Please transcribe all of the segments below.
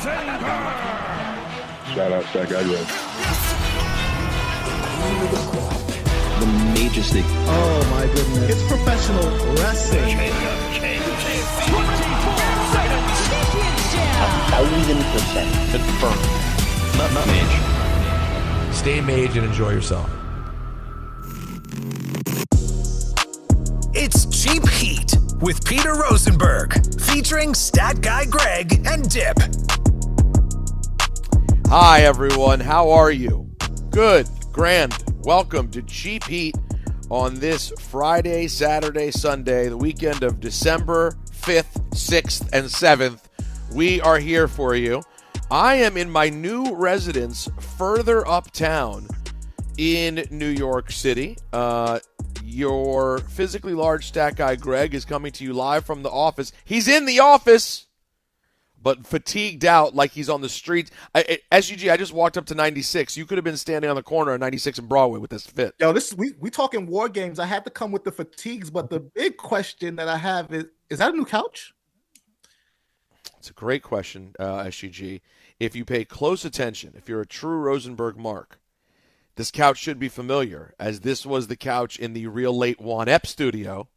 Shout out StatGuy Greg. The MAJesty. Oh my goodness. It's professional wrestling. 1,000% confirmed. Not Mage. Stay Mage and enjoy yourself. It's Cheap Heat with Peter Rosenberg, featuring StatGuy Greg and Dip. Hi, everyone. How are you? Good. Grand. Welcome to Cheap Heat on this Friday, Saturday, Sunday, the weekend of December 5th, 6th, and 7th. We are here for you. I am in my new residence further uptown in New York City. Your physically large stat guy, Greg, is coming to you live from the office. He's in the office, but fatigued out like he's on the street. SUG, I just walked up to 96. You could have been standing on the corner of 96 and Broadway with this fit. Yo, we talking war games. I had to come with the fatigues, but the big question that I have is that a new couch? It's a great question, SUG. If you pay close attention, if you're a true Rosenberg mark, this couch should be familiar, as this was the couch in the real late Juan Ep studio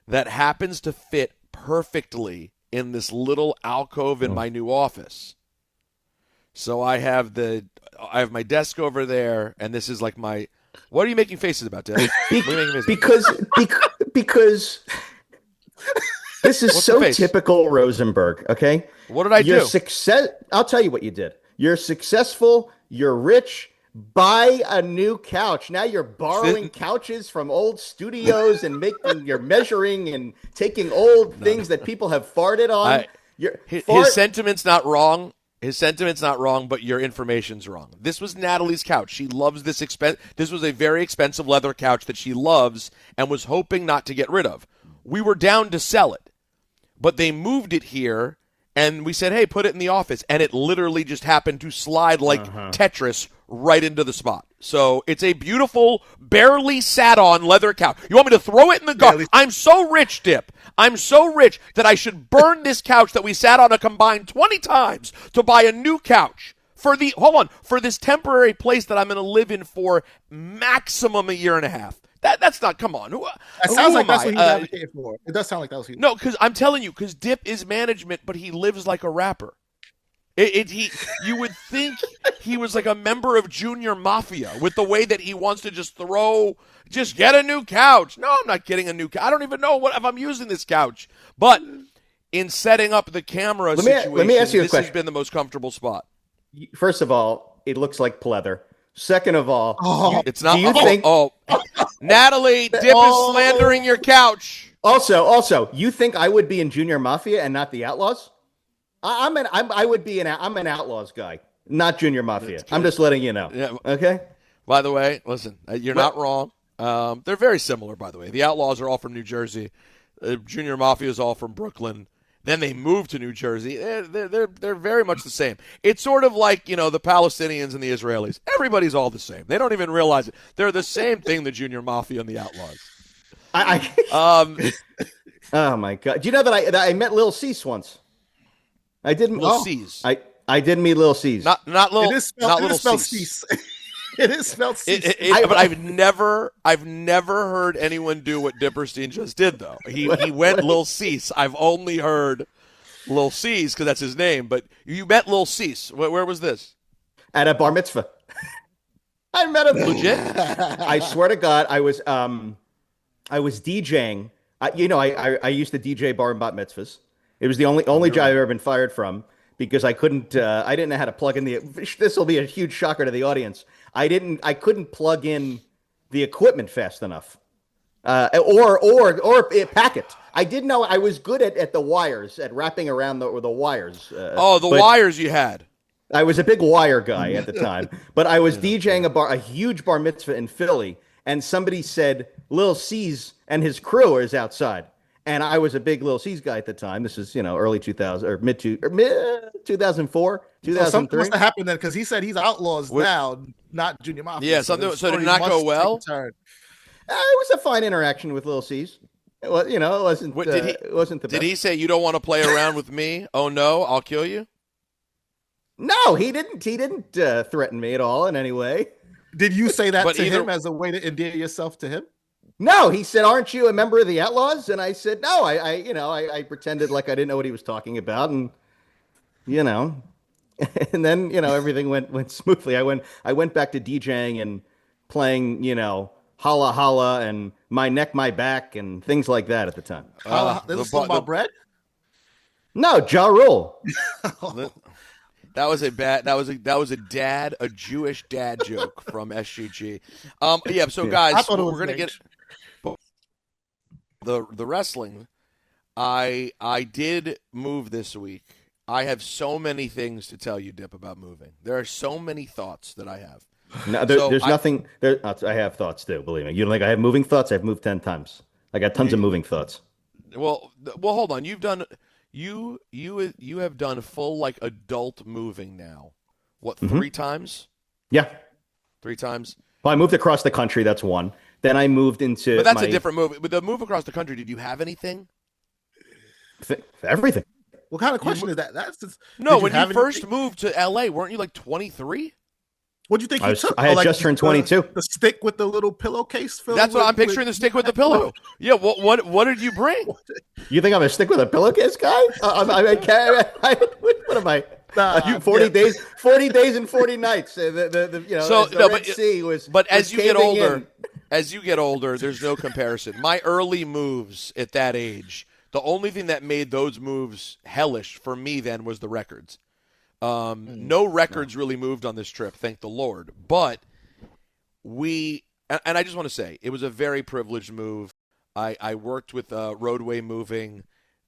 that happens to fit perfectly in this little alcove in my new office. So I have my desk over there, and this is like my. What are you making faces about, Dad? Because this is so typical Rosenberg. Okay, what did I do? I'll tell you what you did. You're successful. You're rich. Buy a new couch. Now you're borrowing couches from old studios and you're measuring and taking old things that people have farted on. His sentiment's not wrong. His sentiment's not wrong, but your information's wrong. This was Natalie's couch. She loves this This was a very expensive leather couch that she loves and was hoping not to get rid of. We were down to sell it, but they moved it here, and we said, hey, put it in the office, and it literally just happened to slide like Tetris right into the spot. So it's a beautiful, barely sat on leather couch. You want me to throw it in the garbage? I'm so rich, Dip. I'm so rich that I should burn this couch that we sat on a combined 20 times to buy a new couch for this temporary place that I'm going to live in for maximum a year and a half. That's not, come on. That sounds like that's what he's advocating for. It does sound like that was. No, because I'm telling you, because Dip is management, but he lives like a rapper. You would think he was like a member of Junior Mafia with the way that he wants to just get a new couch. No, I'm not getting a new couch. I don't even know if I'm using this couch. But in setting up the camera situation, let me ask you a this question. Has been the most comfortable spot. First of all, it looks like pleather. Second of all, it's not. Do you think? Natalie, Dip is slandering your couch. Also, you think I would be in Junior Mafia and not the Outlaws? I'm an Outlaws guy, not Junior Mafia. I'm just letting you know. Yeah. Okay. By the way, listen, you're not wrong. They're very similar, by the way. The Outlaws are all from New Jersey. Junior Mafia is all from Brooklyn. Then they moved to New Jersey. They're very much the same. It's sort of like, the Palestinians and the Israelis. Everybody's all the same. They don't even realize it. They're the same thing, the Junior Mafia and the Outlaws. Oh my God! Do you know that I met Lil Cease once? I didn't. Lil Cease. I did meet Lil Cease. Not Lil. It is spelled Cease. It is spelled Cease. But I've never heard anyone do what Diperstien just did, though. He went Lil Cease. I've only heard Lil Cease because that's his name. But you met Lil Cease. Where was this? At a bar mitzvah. I met him. Legit? I swear to God, I was DJing. I used to DJ bar and bat mitzvahs. It was the only job I've ever been fired from because I couldn't. I didn't know how to plug in the. This will be a huge shocker to the audience. I couldn't plug in the equipment fast enough, or pack it. I did know I was good at the wires, at wrapping around the wires. Wires you had. I was a big wire guy at the time, but I was DJing a huge bar mitzvah in Philly, and somebody said Lil C's and his crew is outside. And I was a big Lil C's guy at the time. This is, early 2000 or mid 2004, 2003. Something must have happened then because he said he's Outlaws now, not Junior Mafia. Yeah, so did it not go well? It was a fine interaction with Lil C's. It was, it wasn't. It wasn't the best. Did he say you don't want to play around with me? Oh no, I'll kill you. No, he didn't. He didn't threaten me at all in any way. Did you say that But to either- him as a way to endear yourself to him? No, he said, "Aren't you a member of the Outlaws?" And I said, "No." I pretended like I didn't know what he was talking about, and and then everything went smoothly. I went back to DJing and playing, Holla Holla and My Neck, My Back and things like that at the time. This is something about bread? No, Ja Rule. That was a Jewish dad joke from SGG. Yeah, so I guys, thought it we're was gonna get the wrestling. I did move this week. I have so many things to tell you, Dip, about moving. There are so many thoughts that I have. No, So there's nothing. I have thoughts too. Believe me. You don't think I have moving thoughts? I've moved 10 times. I got tons of moving thoughts. Well, hold on. You've done you have done full like adult moving now. What, 3 times? Yeah. 3 times. Well, I moved across the country. That's one. Then I moved into. But that's a different move. With the move across the country, did you have anything? Everything. What kind of question is that? That's just, No, did when you have first anything? moved to LA, weren't you like 23? What do you think I he was- took? I had Oh, just turned 22. The stick with the little pillowcase filled. That's what I'm picturing, the stick with the pillow. Yeah, what did you bring? You think I'm gonna stick with a pillowcase guy? What am I? Nah, 40 yeah. days, 40 days and 40 nights. So, the no, Red Sea was. But was as you get caving older, in. there's no comparison. My early moves at that age, the only thing that made those moves hellish for me then was the records. No records really moved on this trip, thank the Lord. But and I just want to say, it was a very privileged move. I worked with Roadway Moving.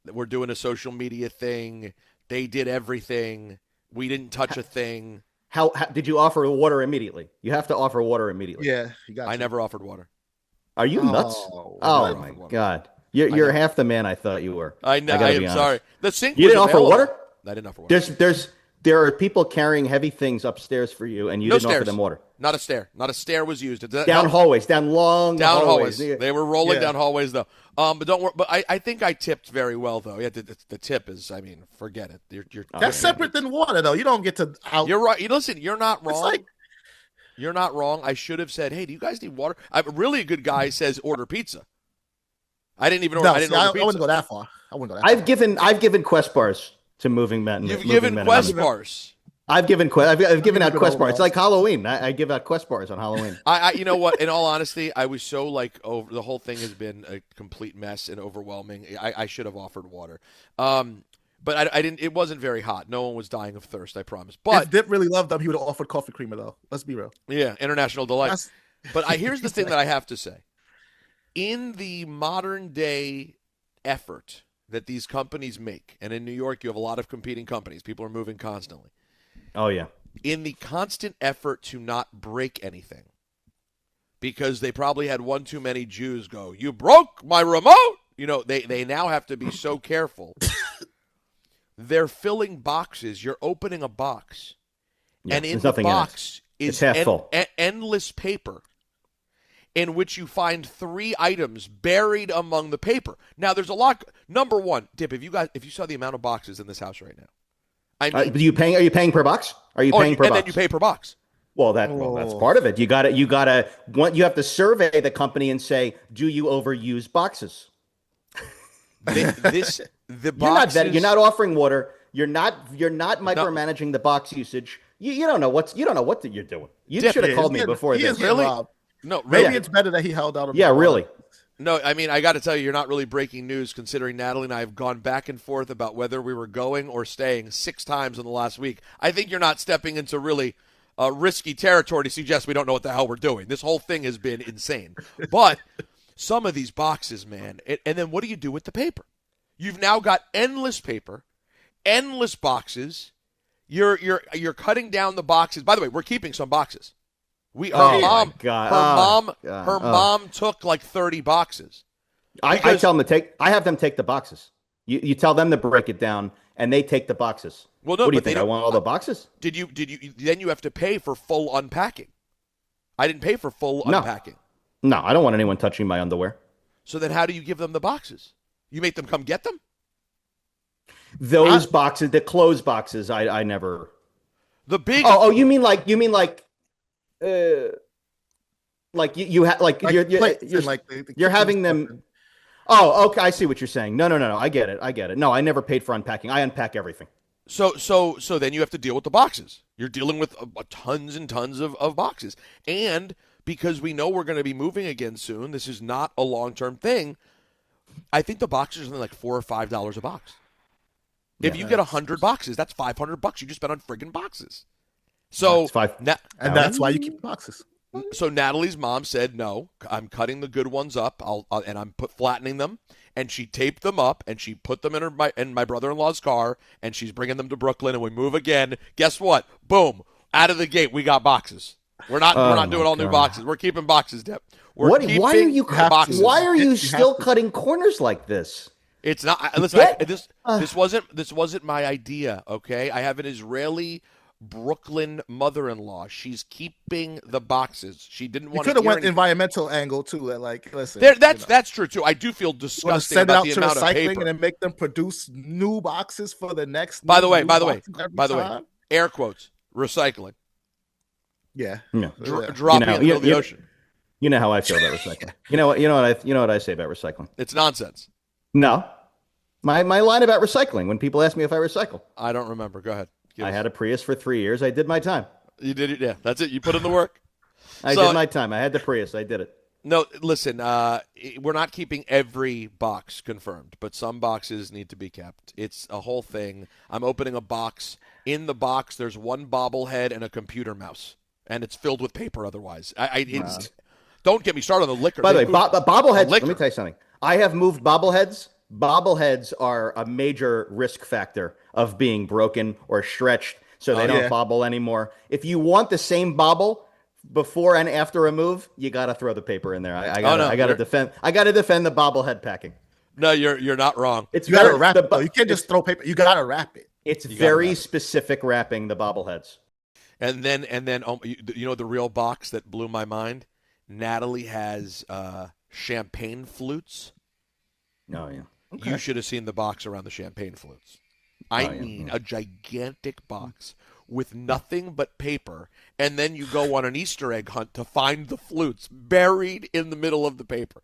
We're doing a social media thing. They did everything. We didn't touch a thing. How did you offer water immediately? You have to offer water immediately. Yeah, you got. I never offered water. Are you nuts? Oh, Oh never my offered water. God. You're half the man I thought you were. I know. gotta I be am honest. sorry. The sink. You was didn't offer available. water? I didn't offer water. There are people carrying heavy things upstairs for you, and you No didn't offer stairs. them water. Not a stair. Not a stair was used. Does that Down help? hallways, down Down hallways. hallways. They were rolling Yeah. down hallways though. But don't worry. But I think I tipped very well though. Yeah, the tip is. I mean, forget it. You're That's separate than water, though. You don't get to out. You're right. Listen, you're not wrong. like- You're not wrong. I should have said, "Hey, do you guys need water?" A really good guy says, "Order pizza." I didn't even order. No, I didn't see, order I pizza. wouldn't go that far. I wouldn't go that far. I've given Quest bars to moving men. You've moving given men. Quest bars. I've given out good Quest bars. old It's like Halloween. I give out Quest bars on Halloween. You know what? In all honesty, I was so like over. The whole thing has been a complete mess and overwhelming. I should have offered water. But I didn't. It wasn't very hot. No one was dying of thirst. I promise. If But Dip really loved them, he would have offered coffee creamer, though. Let's be real. yeah, international delight. That's- But here's the thing that I have to say. In the modern day effort that these companies make, and in New York you have a lot of competing companies. People are moving constantly. Oh yeah. In the constant effort to not break anything, because they probably had one too many Jews go, "You broke my remote." They now have to be so careful. They're filling boxes. You're opening a box, Yeah, and in there's the nothing in it. box It's is half full. endless paper, in which you find 3 items buried among the paper. Now, there's a lot. Number one, Dip, if you saw the amount of boxes in this house right now, I mean, Are you paying per box? Are you paying per and box? then you pay per box. Well, that's part of it. You have to survey the company and say, do you overuse boxes? The You're not boxes. you're not offering water. You're not micromanaging the box usage. You don't know what you're doing. You Dip, should have called me He is- before he this. is getting Really? robbed. No, Maybe really. it's better that he held out. On Yeah, the really. No, I mean, I got to tell you, you're not really breaking news, considering Natalie and I have gone back and forth about whether we were going or staying 6 times in the last week. I think you're not stepping into really risky territory to suggest we don't know what the hell we're doing. This whole thing has been insane. But some of these boxes, man, and then what do you do with the paper? You've now got endless paper, endless boxes. You're cutting down the boxes. By the way, we're keeping some boxes. Her mom took like 30 boxes. I tell them to take. I have them take the boxes. You tell them to break it down, and they take the boxes. Well, no, what do you but they think? I don't- want all the boxes? Did you then you have to pay for full unpacking? I didn't pay for full No. unpacking. No, I don't want anyone touching my underwear. So then how do you give them the boxes? You make them come get them? Those boxes, the closed boxes, I never. The big Oh, you mean like you have like Like you're plates and, like, the you're having kitchen them. stuff. Oh, okay, I see what you're saying. No. I get it. No, I never paid for unpacking. I unpack everything. so then you have to deal with the boxes. You're dealing with tons and tons of boxes. And because we know we're going to be moving again soon, this is not a long-term thing. I think the boxes are only like $4 or $5 a box. If you get 100 boxes, that's $500 you just spent on friggin' boxes. So That's five. And that's why you keep boxes. So Natalie's mom said, "No, I'm cutting the good ones up. And I'm flattening them." And she taped them up, and she put them in my brother-in-law's car, and she's bringing them to Brooklyn. And we move again. Guess what? Boom! Out of the gate, we got boxes. We're not doing all new boxes. We're keeping boxes, Dip. We're keeping Why are you boxes. Why are you You still have to. cutting corners like this? It's not. Listen, this wasn't my idea. Okay, I have an Israeli Brooklyn mother-in-law. She's keeping the boxes. She didn't You want could to have went environmental angle too. Like, listen, That's true too. I do feel want to disgusting send it about out the to amount of recycling paper. and then make them produce new boxes for the next. By the way, air quotes, recycling. Yeah. No. Dropping it into the ocean. You know how I feel about recycling. You know what I say about recycling. It's nonsense. No, my line about recycling. When people ask me if I recycle, I don't remember. Go ahead. I had a Prius for 3 years. I did my time. You did it. Yeah, that's it. You put in the work. I did my time. I had the Prius. I did it. No, listen, we're not keeping every box confirmed, but some boxes need to be kept. It's a whole thing. I'm opening a box. In the box, there's one bobblehead and a computer mouse, and it's filled with paper otherwise. Don't get me started on the liquor. By the way, bobbleheads, let liquor. me tell you something. I have moved bobbleheads. Bobbleheads are a major risk factor of being broken or stretched, so they don't bobble anymore. If you want the same bobble before and after a move, you got to throw the paper in there. I got to defend the bobblehead packing. No, you're not wrong. It's You got to wrap it. Though. You can't just throw paper. You got to wrap it. It's very specific wrapping, the bobbleheads. And then you know the real box that blew my mind? Natalie has champagne flutes. Oh, yeah. Okay. You should have seen the box around the champagne flutes. I mean, a gigantic box with nothing but paper, and then you go on an Easter egg hunt to find the flutes buried in the middle of the paper.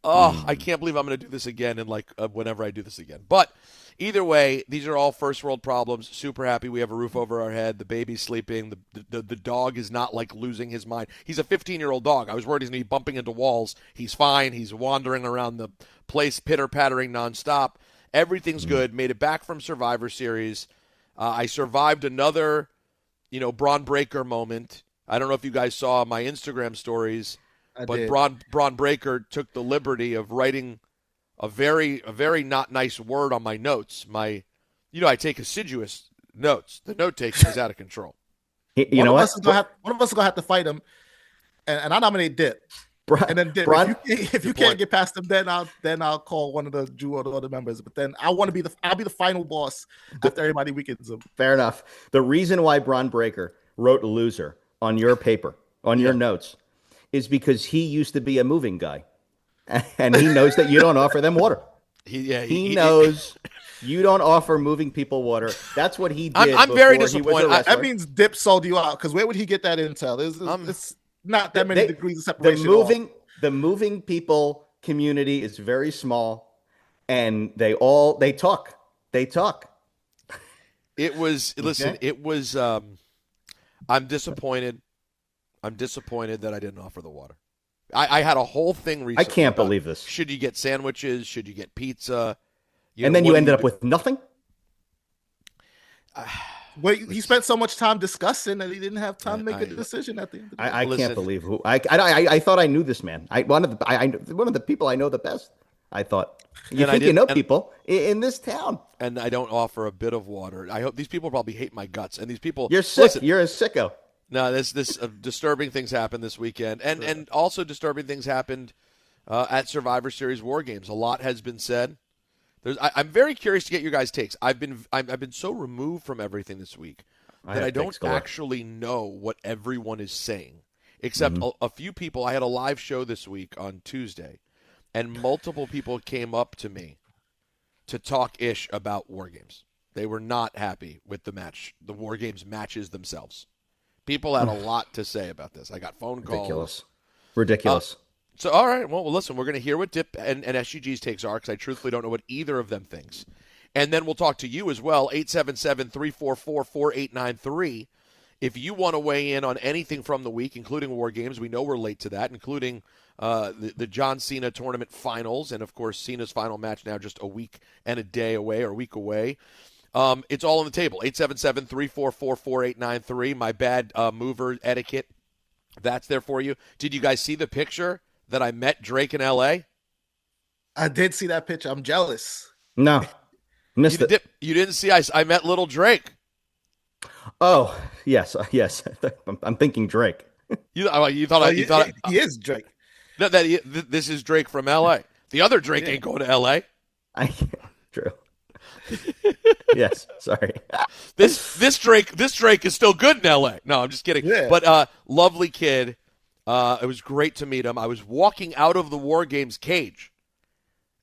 Oh, I can't believe I'm going to do this again and whenever I do this again. But either way, these are all first world problems. Super happy we have a roof over our head. The baby's sleeping. The dog is not like losing his mind. He's a 15-year-old dog. I was worried he's going to be bumping into walls. He's fine. He's wandering around the place, pitter-pattering nonstop. Everything's good. Made it back from Survivor Series. I survived another, Braun Breaker moment. I don't know if you guys saw my Instagram stories, but Braun Breaker took the liberty of writing a very not nice word on my notes. I take assiduous notes. The note taking is out of control. You know what? One of us is gonna have to fight him, and I nominate Dip. And then Dip, if you can't get past him, then I'll call one of the Drew or the other members. But then I'll be the final boss after everybody weakens him. Fair enough. The reason why Braun Breaker wrote loser on your paper, on your notes, is because he used to be a moving guy. And he knows that you don't offer them water. He knows you don't offer moving people water. That's what he did. I'm very disappointed. That means Dip sold you out, because where would he get that intel? It's not that many degrees of separation. The moving people community is very small, and they talk. They talk. It was I'm disappointed. I'm disappointed that I didn't offer the water. I had a whole thing recently. I can't believe this. Should you get sandwiches? Should you get pizza? And then you ended up with nothing? Well, he spent so much time discussing that he didn't have time to make a decision at the end of the day. I can't believe who. I thought I knew this man. One of the people I know the best. I thought you know people in this town. And I don't offer a bit of water. I hope these people probably hate my guts. And these people, you're sick. Listen, you're a sicko. No, this disturbing things happened this weekend, and also disturbing things happened at Survivor Series War Games. A lot has been said. I'm very curious to get your guys' takes. I've been so removed from everything this week that I don't actually know what everyone is saying, except a few people. I had a live show this week on Tuesday, and multiple people came up to me to talk ish about War Games. They were not happy with the match, the War Games matches themselves. People had a lot to say about this. I got phone calls. Ridiculous. So, all right. Well, listen, we're going to hear what Dip and SGG's takes are, because I truthfully don't know what either of them thinks. And then we'll talk to you as well, 877-344-4893. If you want to weigh in on anything from the week, including War Games, we know we're late to that, including the John Cena tournament finals, and, of course, Cena's final match now just a week and a day away, or a week away. It's all on the table, 877-344-4893. My bad mover etiquette, that's there for you. Did you guys see the picture that I met Drake in L.A.? I did see that picture. I'm jealous. No. Missed it. You didn't see I met little Drake. Oh, yes. I'm thinking Drake. You thought he is Drake. This is Drake from L.A. The other Drake ain't going to L.A. True. Yes, sorry. This Drake is still good in L.A. No, I'm just kidding. Yeah. But lovely kid. It was great to meet him. I was walking out of the War Games cage,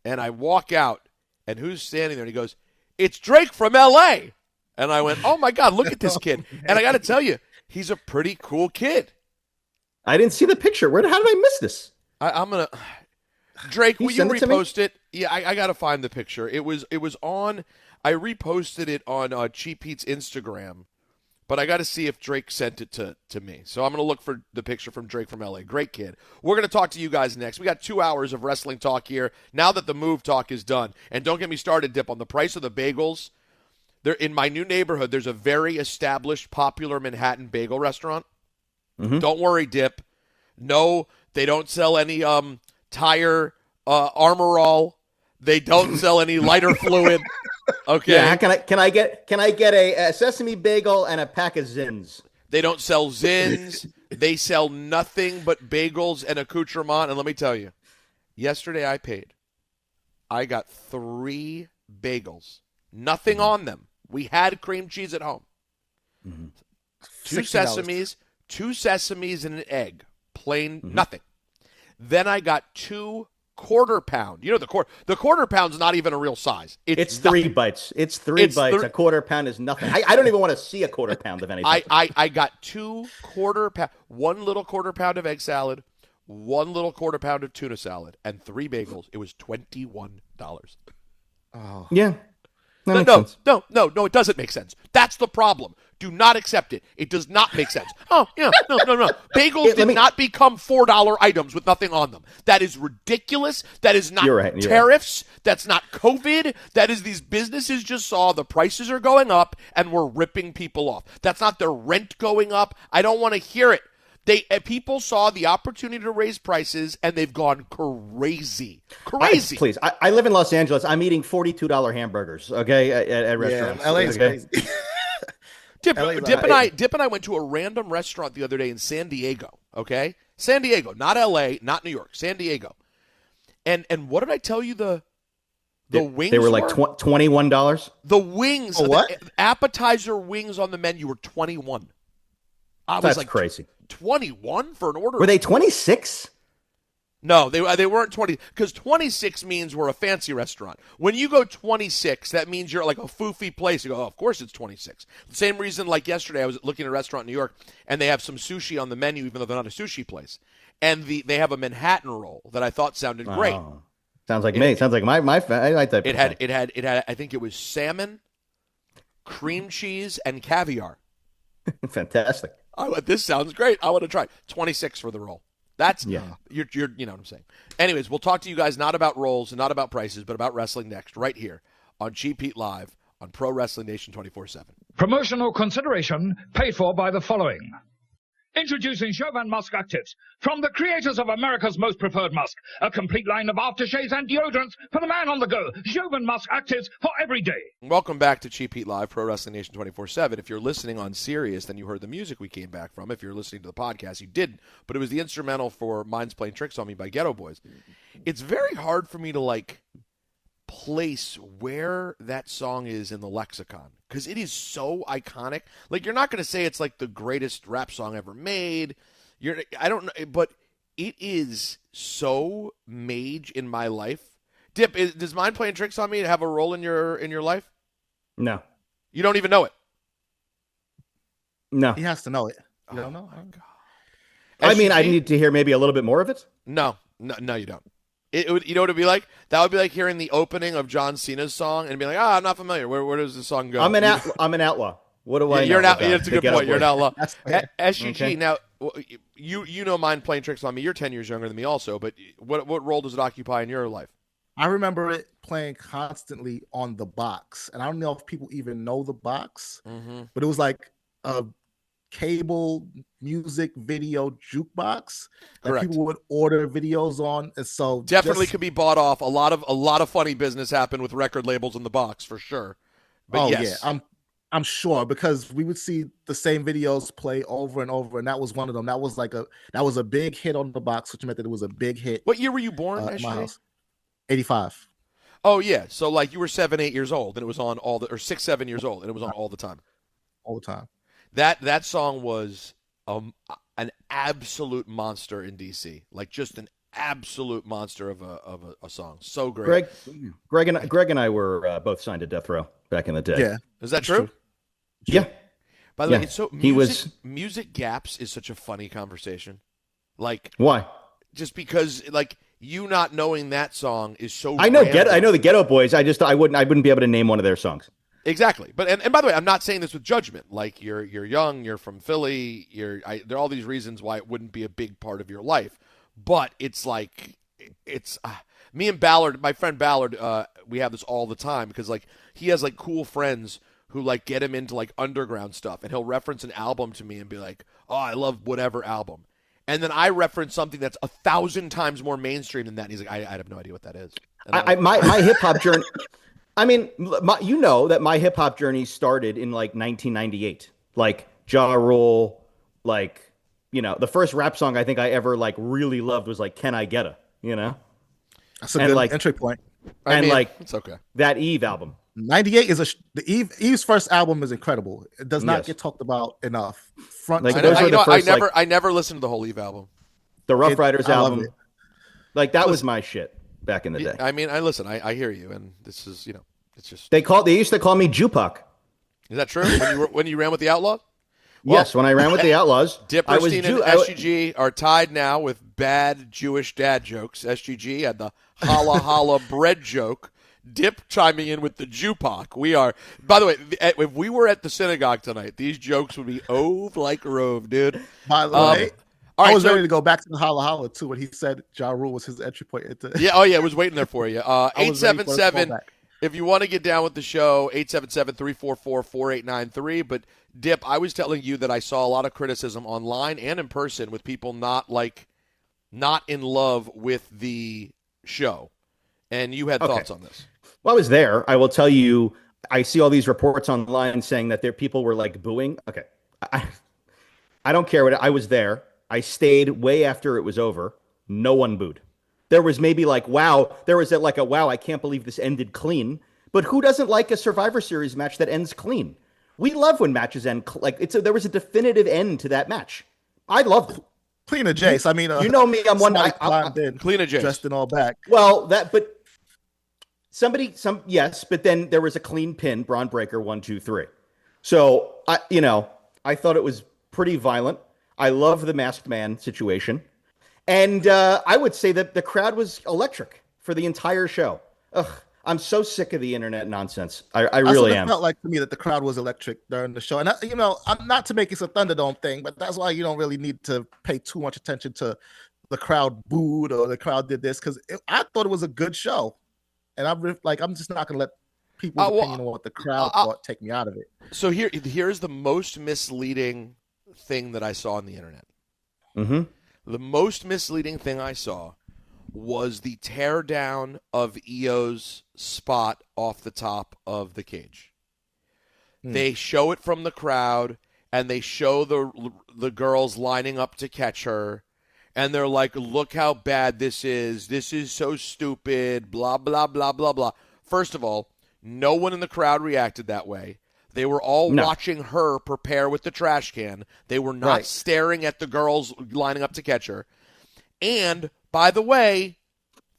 and I walk out, and who's standing there? And he goes, "It's Drake from L.A." And I went, "Oh my God, look at this kid!" And I got to tell you, he's a pretty cool kid. I didn't see the picture. How did I miss this? I'm gonna Drake, will you send it to me? repost it? Yeah, I gotta find the picture. It was on. I reposted it on Cheap Pete's Instagram, but I got to see if Drake sent it to me. So I'm gonna look for the picture from Drake from LA. Great kid. We're gonna talk to you guys next. We got 2 hours of wrestling talk here. Now that the move talk is done, and don't get me started, Dip, on the price of the bagels. There in my new neighborhood, there's a very established, popular Manhattan bagel restaurant. Mm-hmm. Don't worry, Dip. No, they don't sell any tire Armor All. They don't sell any lighter fluid. Okay. Yeah, can I get a sesame bagel and a pack of Zins? They don't sell Zins. They sell nothing but bagels and accoutrement. And let me tell you, yesterday I paid. I got 3 bagels. Nothing on them. We had cream cheese at home. Mm-hmm. Two sesames and an egg. Plain nothing. Then I got 2 quarter pound. You know, the quarter pound's not even a real size. It's 3 bites. It's 3 bites. A quarter pound is nothing. I don't even want to see a quarter pound of anything. I got 2 quarter pound, 1 little quarter pound of egg salad, 1 little quarter pound of tuna salad, and 3 bagels. It was $21. Oh. Yeah. No, it doesn't make sense. That's the problem. Do not accept it. It does not make sense. Oh, yeah, no. Bagels did not become $4 items with nothing on them. That is ridiculous. That is not tariffs. Right. That's not COVID. That is these businesses just saw the prices are going up and we're ripping people off. That's not their rent going up. I don't want to hear it. People saw the opportunity to raise prices, and they've gone crazy. Please, I live in Los Angeles. I'm eating $42 hamburgers, okay, at restaurants. Yeah, LA's crazy. Dip and I went to a random restaurant the other day in San Diego, okay? San Diego, not L.A., not New York, San Diego. And what did I tell you the wings They were like $21? The wings. What? The appetizer wings on the menu were $21. That's crazy. 21 for an order? Were they 26? No, they weren't 20, because 26 means we're a fancy restaurant. When you go 26, that means you're like a foofy place. You go, of course it's 26. The same reason, like yesterday, I was looking at a restaurant in New York, and they have some sushi on the menu, even though they're not a sushi place. And they have a Manhattan roll that I thought sounded great. Oh, sounds like me. Sounds like my I like that. It had. I think it was salmon, cream cheese, and caviar. Fantastic. This sounds great. I want to try. 26 for the roll. That's you're you know what I'm saying. Anyways, we'll talk to you guys not about rolls and not about prices, but about wrestling next, right here on Cheap Heat Live on Pro Wrestling Nation 24/7. Promotional consideration paid for by the following. Introducing Chauvin Musk Actives from the creators of America's most preferred musk, a complete line of aftershaves and deodorants for the man on the go. Chauvin Musk Actives for every day. Welcome back to Cheap Heat Live, Pro Wrestling Nation 24/7. If you're listening on Sirius, then you heard the music we came back from. If you're listening to the podcast, you didn't. But it was the instrumental for Mine's Playing Tricks on Me by Ghetto Boys. It's very hard for me to place where that song is in the lexicon, because it is so iconic. Like, you're not going to say it's like the greatest rap song ever made. I don't know, but it is so mage in my life. Dip, does Mind Playing Tricks on Me have a role in your life? No. You don't even know it. No. He has to know it. You don't Oh know? my God. I mean, I SUG? need to hear maybe a little bit more of it. No, you don't. It would, you know what it'd be like? That would be like hearing the opening of John Cena's song and be like, I'm not familiar. Where does the song go? I'm an outlaw. What do I know? You're not. about That's a the good Ghetto point. You're Boys? not law. That's fair. SUG. Okay. Now, you know mine playing tricks on me. You're 10 years younger than me, also. But what role does it occupy in your life? I remember it playing constantly on the box, and I don't know if people even know the box, but it was like a cable music video jukebox that Correct. people would order videos on, and so Definitely could be bought off. A lot of funny business happened with record labels in the box for sure. But yes. yeah, I'm sure, because we would see the same videos play over and over, and that was one of them. That was a big hit on the box, which meant that it was a big hit. What year were you born? In my SUG? house? 85. Oh yeah, so like you were 7, 8 years old, and it was on or 6, 7 years old, and it was on all the time. All the time. That song was an absolute monster in DC, like just an absolute monster of a song. So great. Greg and I were both signed to Death Row back in the day. Yeah. Is that true? Yeah. By the Yeah. way, it's so He was- music gaps is such a funny conversation. Like Why? just because like you not knowing that song is so I know random. I know the Ghetto Boys. I wouldn't be able to name one of their songs. Exactly. But and by the way, I'm not saying this with judgment. Like you're young, you're from Philly, there are all these reasons why it wouldn't be a big part of your life. But it's like me and Ballard, my friend Ballard, we have this all the time because like he has like cool friends who like get him into like underground stuff, and he'll reference an album to me and be like, "Oh, I love whatever album." And then I reference something that's 1,000 times more mainstream than that. And he's like, I have no idea what that is. My hip hop journey. I mean, you know that my hip hop journey started in like 1998. Like Ja Rule, like, you know, the first rap song I think I ever like really loved was like "Can I Get a?" You know, That's a good entry point. I mean, like it's okay. that Eve album. 98 is Eve's first album is incredible. It does not Yes. get talked about enough. Front Like, to those back. are the first, I never listened to the whole Eve album. The Rough Riders I love album. it. Like that was my shit back in the day. I mean, I hear you, and this is, you know, it's just. They used to call me Jupac. Is that true? when you ran with the Outlaws? Yes, when I ran with the Outlaws, I was Diperstien and SGG are tied now with bad Jewish dad jokes. SGG had the holla holla bread joke. Dip chiming in with the Jupac. We are, by the way, if we were at the synagogue tonight, these jokes would be like rove, dude. By the way, all right, I was so- ready to go back to the holla holla too when he said Ja Rule was his entry point into. Yeah, oh yeah, I was waiting there for you. was ready for the 877, callback. if you want to get down with the show, 877-344-4893. But Dip, I was telling you that I saw a lot of criticism online and in person with people not in love with the show. And you had thoughts on this. Well, I was there. I will tell you, I see all these reports online saying that people were like booing. Okay. I don't care I was there. I stayed way after it was over. No one booed. There was maybe like, wow. There was like a, wow, I can't believe this ended clean. But who doesn't like a Survivor Series match that ends clean? We love when matches end. There was a definitive end to that match. I loved it. Clean a Jace. I mean, you know me. I'm one. Clean a Jace. Dressed in all black. Well, yes, but then there was a clean pin, Braun Breaker, 1, 2, 3. So I thought it was pretty violent. I love the Masked Man situation, and I would say that the crowd was electric for the entire show. Ugh, I'm so sick of the internet nonsense. I really am. It felt like to me that the crowd was electric during the show, and I'm not to make it a Thunderdome thing, but that's why you don't really need to pay too much attention to the crowd booed or the crowd did this, because I thought it was a good show. And I'm just not going to let people's opinion on what the crowd thought take me out of it. So here's the most misleading thing that I saw on the internet. Mm-hmm. The most misleading thing I saw was the teardown of Io's spot off the top of the cage. They show it from the crowd, and they show the girls lining up to catch her. And they're like, look how bad this is. This is so stupid, blah, blah, blah, blah, blah. First of all, no one in the crowd reacted that way. They were all watching her prepare with the trash can. They were not staring at the girls lining up to catch her. And, by the way,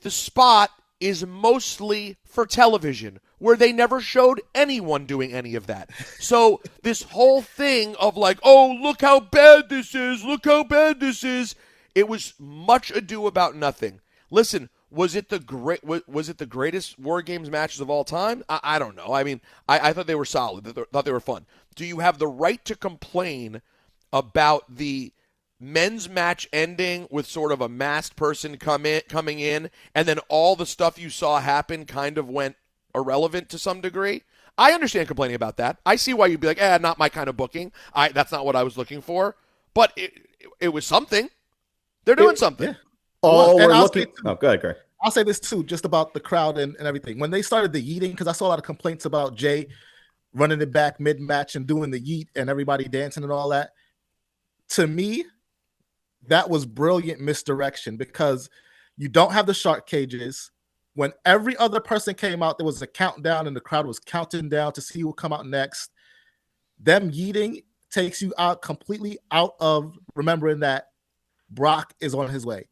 the spot is mostly for television, where they never showed anyone doing any of that. So this whole thing of like, oh, look how bad this is, look how bad this is, it was much ado about nothing. Listen, was it the greatest War Games matches of all time? I don't know. I mean, I thought they were solid. I thought they were fun. Do you have the right to complain about the men's match ending with sort of a masked person coming in, and then all the stuff you saw happen kind of went irrelevant to some degree? I understand complaining about that. I see why you'd be like, not my kind of booking. That's not what I was looking for. But it was something. They're doing something. Yeah. Oh, Well, we're I'll looking. say- Oh, go ahead, Greg. I'll say this too, just about the crowd and everything. When they started the yeeting, because I saw a lot of complaints about Jay running it back mid-match and doing the yeet and everybody dancing and all that. To me, that was brilliant misdirection, because you don't have the shark cages. When every other person came out, there was a countdown and the crowd was counting down to see who would come out next. Them yeeting takes you out completely out of remembering that Brock is on his way.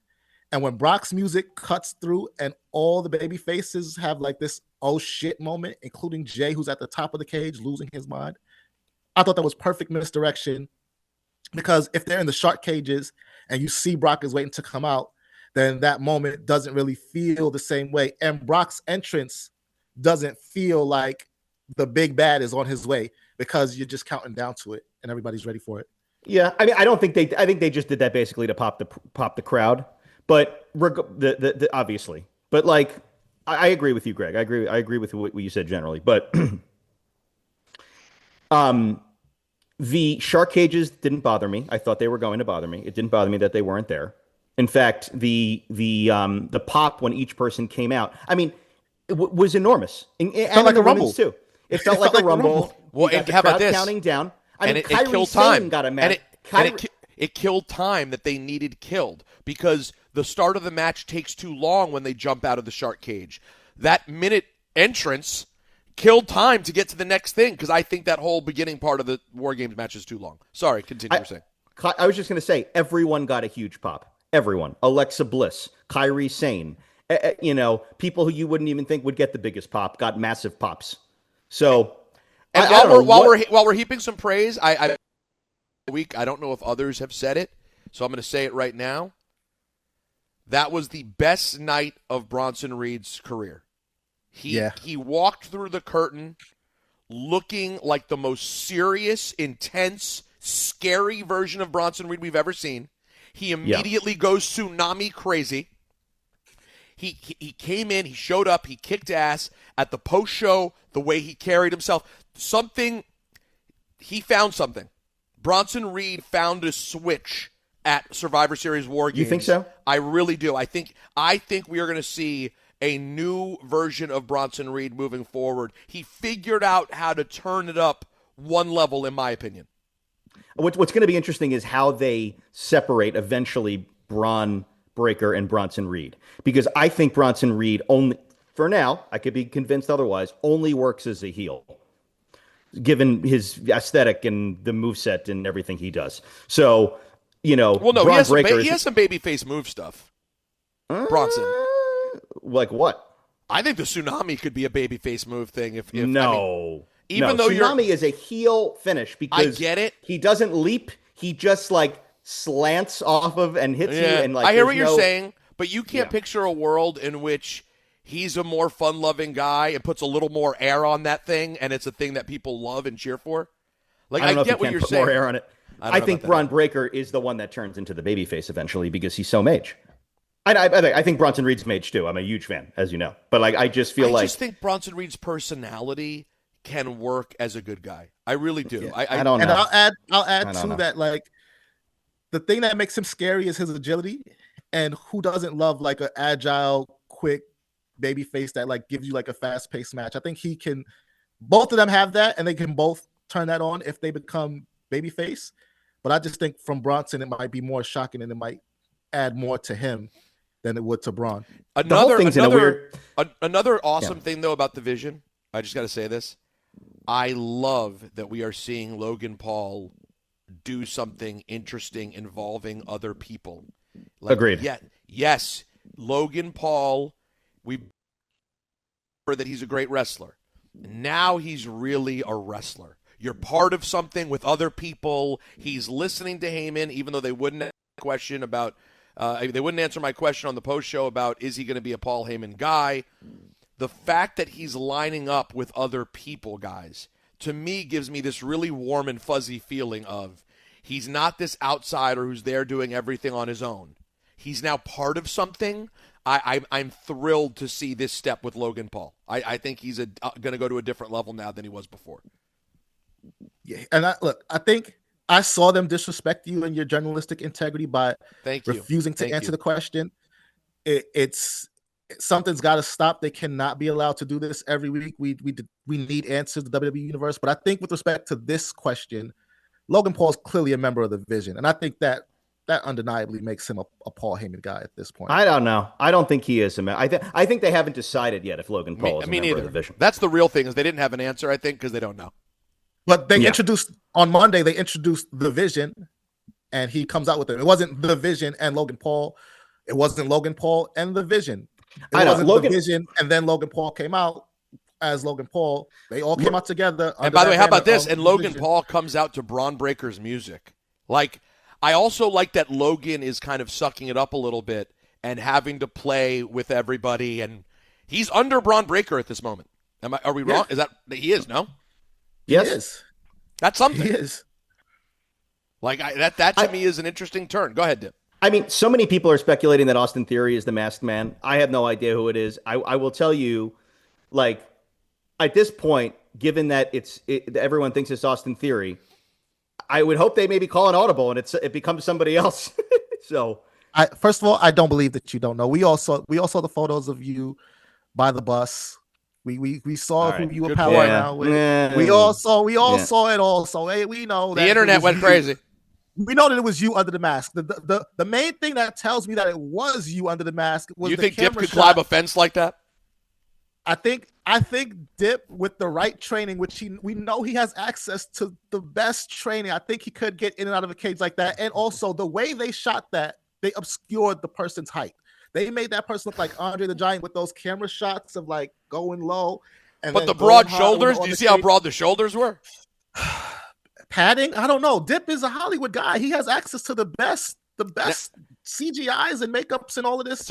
And when Brock's music cuts through and all the baby faces have like this oh shit moment, including Jay, who's at the top of the cage losing his mind, I thought that was perfect misdirection. Because if they're in the shark cages and you see Brock is waiting to come out, then that moment doesn't really feel the same way. And Brock's entrance doesn't feel like the big bad is on his way, because you're just counting down to it and everybody's ready for it. Yeah, I mean, I think they just did that basically to pop the crowd, but obviously, but like, I agree with you, Greg. I agree with what you said generally, but the shark cages didn't bother me. I thought they were going to bother me. It didn't bother me that they weren't there. In fact, the pop when each person came out, I mean, it was enormous. And like the a rumble too. It felt like a rumble. Well, You got the how about crowd this? counting down. I mean, it Kairi killed Sane time. got a And match. it killed time that they needed killed, because the start of the match takes too long when they jump out of the shark cage. That minute entrance killed time to get to the next thing, because I think that whole beginning part of the War Games match is too long. Sorry, continue saying. I was just going to say, everyone got a huge pop. Everyone. Alexa Bliss, Kairi Sane, people who you wouldn't even think would get the biggest pop got massive pops. So, and while we're heaping some praise, I don't know if others have said it, so I'm going to say it right now. That was the best night of Bronson Reed's career. He walked through the curtain looking like the most serious, intense, scary version of Bronson Reed we've ever seen. He immediately goes tsunami crazy. He came in, he showed up, he kicked ass at the post show, the way he carried himself. He found something. Bronson Reed found a switch at Survivor Series War Games. You think so? I really do. I think we are going to see a new version of Bronson Reed moving forward. He figured out how to turn it up one level, in my opinion. What's going to be interesting is how they separate eventually Braun Breaker and Bronson Reed. Because I think Bronson Reed only, for now, I could be convinced otherwise, only works as a heel, given his aesthetic and the moveset and everything he does. So, well, no, Braun he has some babyface move stuff. Bronson. Like what? I think the tsunami could be a babyface move thing. Tsunami is a heel finish, because I get it. He doesn't leap. He just like slants off of and hits you. And like, I hear what you're saying, but you can't picture a world in which he's a more fun-loving guy and puts a little more air on that thing, and it's a thing that people love and cheer for. Like, I get what you're saying. More air on it. I think Braun Breaker is the one that turns into the babyface eventually, because he's so mage. I think Bronson Reed's mage too. I'm a huge fan, as you know. But like, I just think Bronson Reed's personality can work as a good guy. I really do. Yeah, I don't know. And I'll add to that, like, the thing that makes him scary is his agility. And who doesn't love like an agile, quick baby face that like gives you like a fast-paced match? I think both of them have that, and they can both turn that on if they become baby face. But I just think from Bronson, it might be more shocking, and it might add more to him than it would to Braun. Another awesome thing though about the Vision, I just got to say this. I love that we are seeing Logan Paul do something interesting involving other people. Agreed. Yes, Logan Paul, we've that he's a great wrestler. Now he's really a wrestler. You're part of something with other people. He's listening to Heyman, even though they wouldn't answer my question on the post show about is he going to be a Paul Heyman guy. The fact that he's lining up with other people, guys, to me gives me this really warm and fuzzy feeling of he's not this outsider who's there doing everything on his own. He's now part of something. I'm thrilled to see this step with Logan Paul. I think he's going to go to a different level now than he was before. Yeah, and I think I saw them disrespect you and your journalistic integrity by refusing to answer the question. It's something's got to stop. They cannot be allowed to do this every week. We need answers to the WWE universe. But I think with respect to this question, Logan Paul is clearly a member of the Vision, and I think that undeniably makes him a Paul Heyman guy at this point. I don't know. I don't think he is a member. I think they haven't decided yet if Logan Paul is a member of the Vision. That's the real thing, is they didn't have an answer, I think, because they don't know. But they introduced on Monday. They introduced the Vision, and he comes out with it. It wasn't the Vision and Logan Paul. It wasn't Logan Paul and the Vision. It wasn't the Vision, and then Logan Paul came out as Logan Paul. They all came out together. And by the way, how about this? And Logan Paul comes out to Braun Breaker's music. Like, I also like that Logan is kind of sucking it up a little bit and having to play with everybody, and he's under Braun Breaker at this moment. Are we wrong? Is that he is? No. Yes. He is. That's something. He is. Like that to me is an interesting turn. Go ahead, Dip. I mean, so many people are speculating that Austin Theory is the masked man. I have no idea who it is. I will tell you, like, at this point, given that everyone thinks it's Austin Theory, I would hope they maybe call an audible and it becomes somebody else. So, first of all, I don't believe that you don't know. We all saw the photos of you by the bus. We saw who you were pal around with. Yeah. We all saw it all. So hey, we know that the internet went crazy. We know that it was you under the mask. The main thing that tells me that it was you under the mask was you think Dip could climb a fence like that? I think Dip, with the right training, which we know he has access to the best training, I think he could get in and out of a cage like that. And also the way they shot that, they obscured the person's height. They made that person look like Andre the Giant with those camera shots of like going low. But the broad shoulders, do you see how broad the shoulders were? Padding? I don't know. Dip is a Hollywood guy. He has access to the best CGIs and makeups and all of this. It's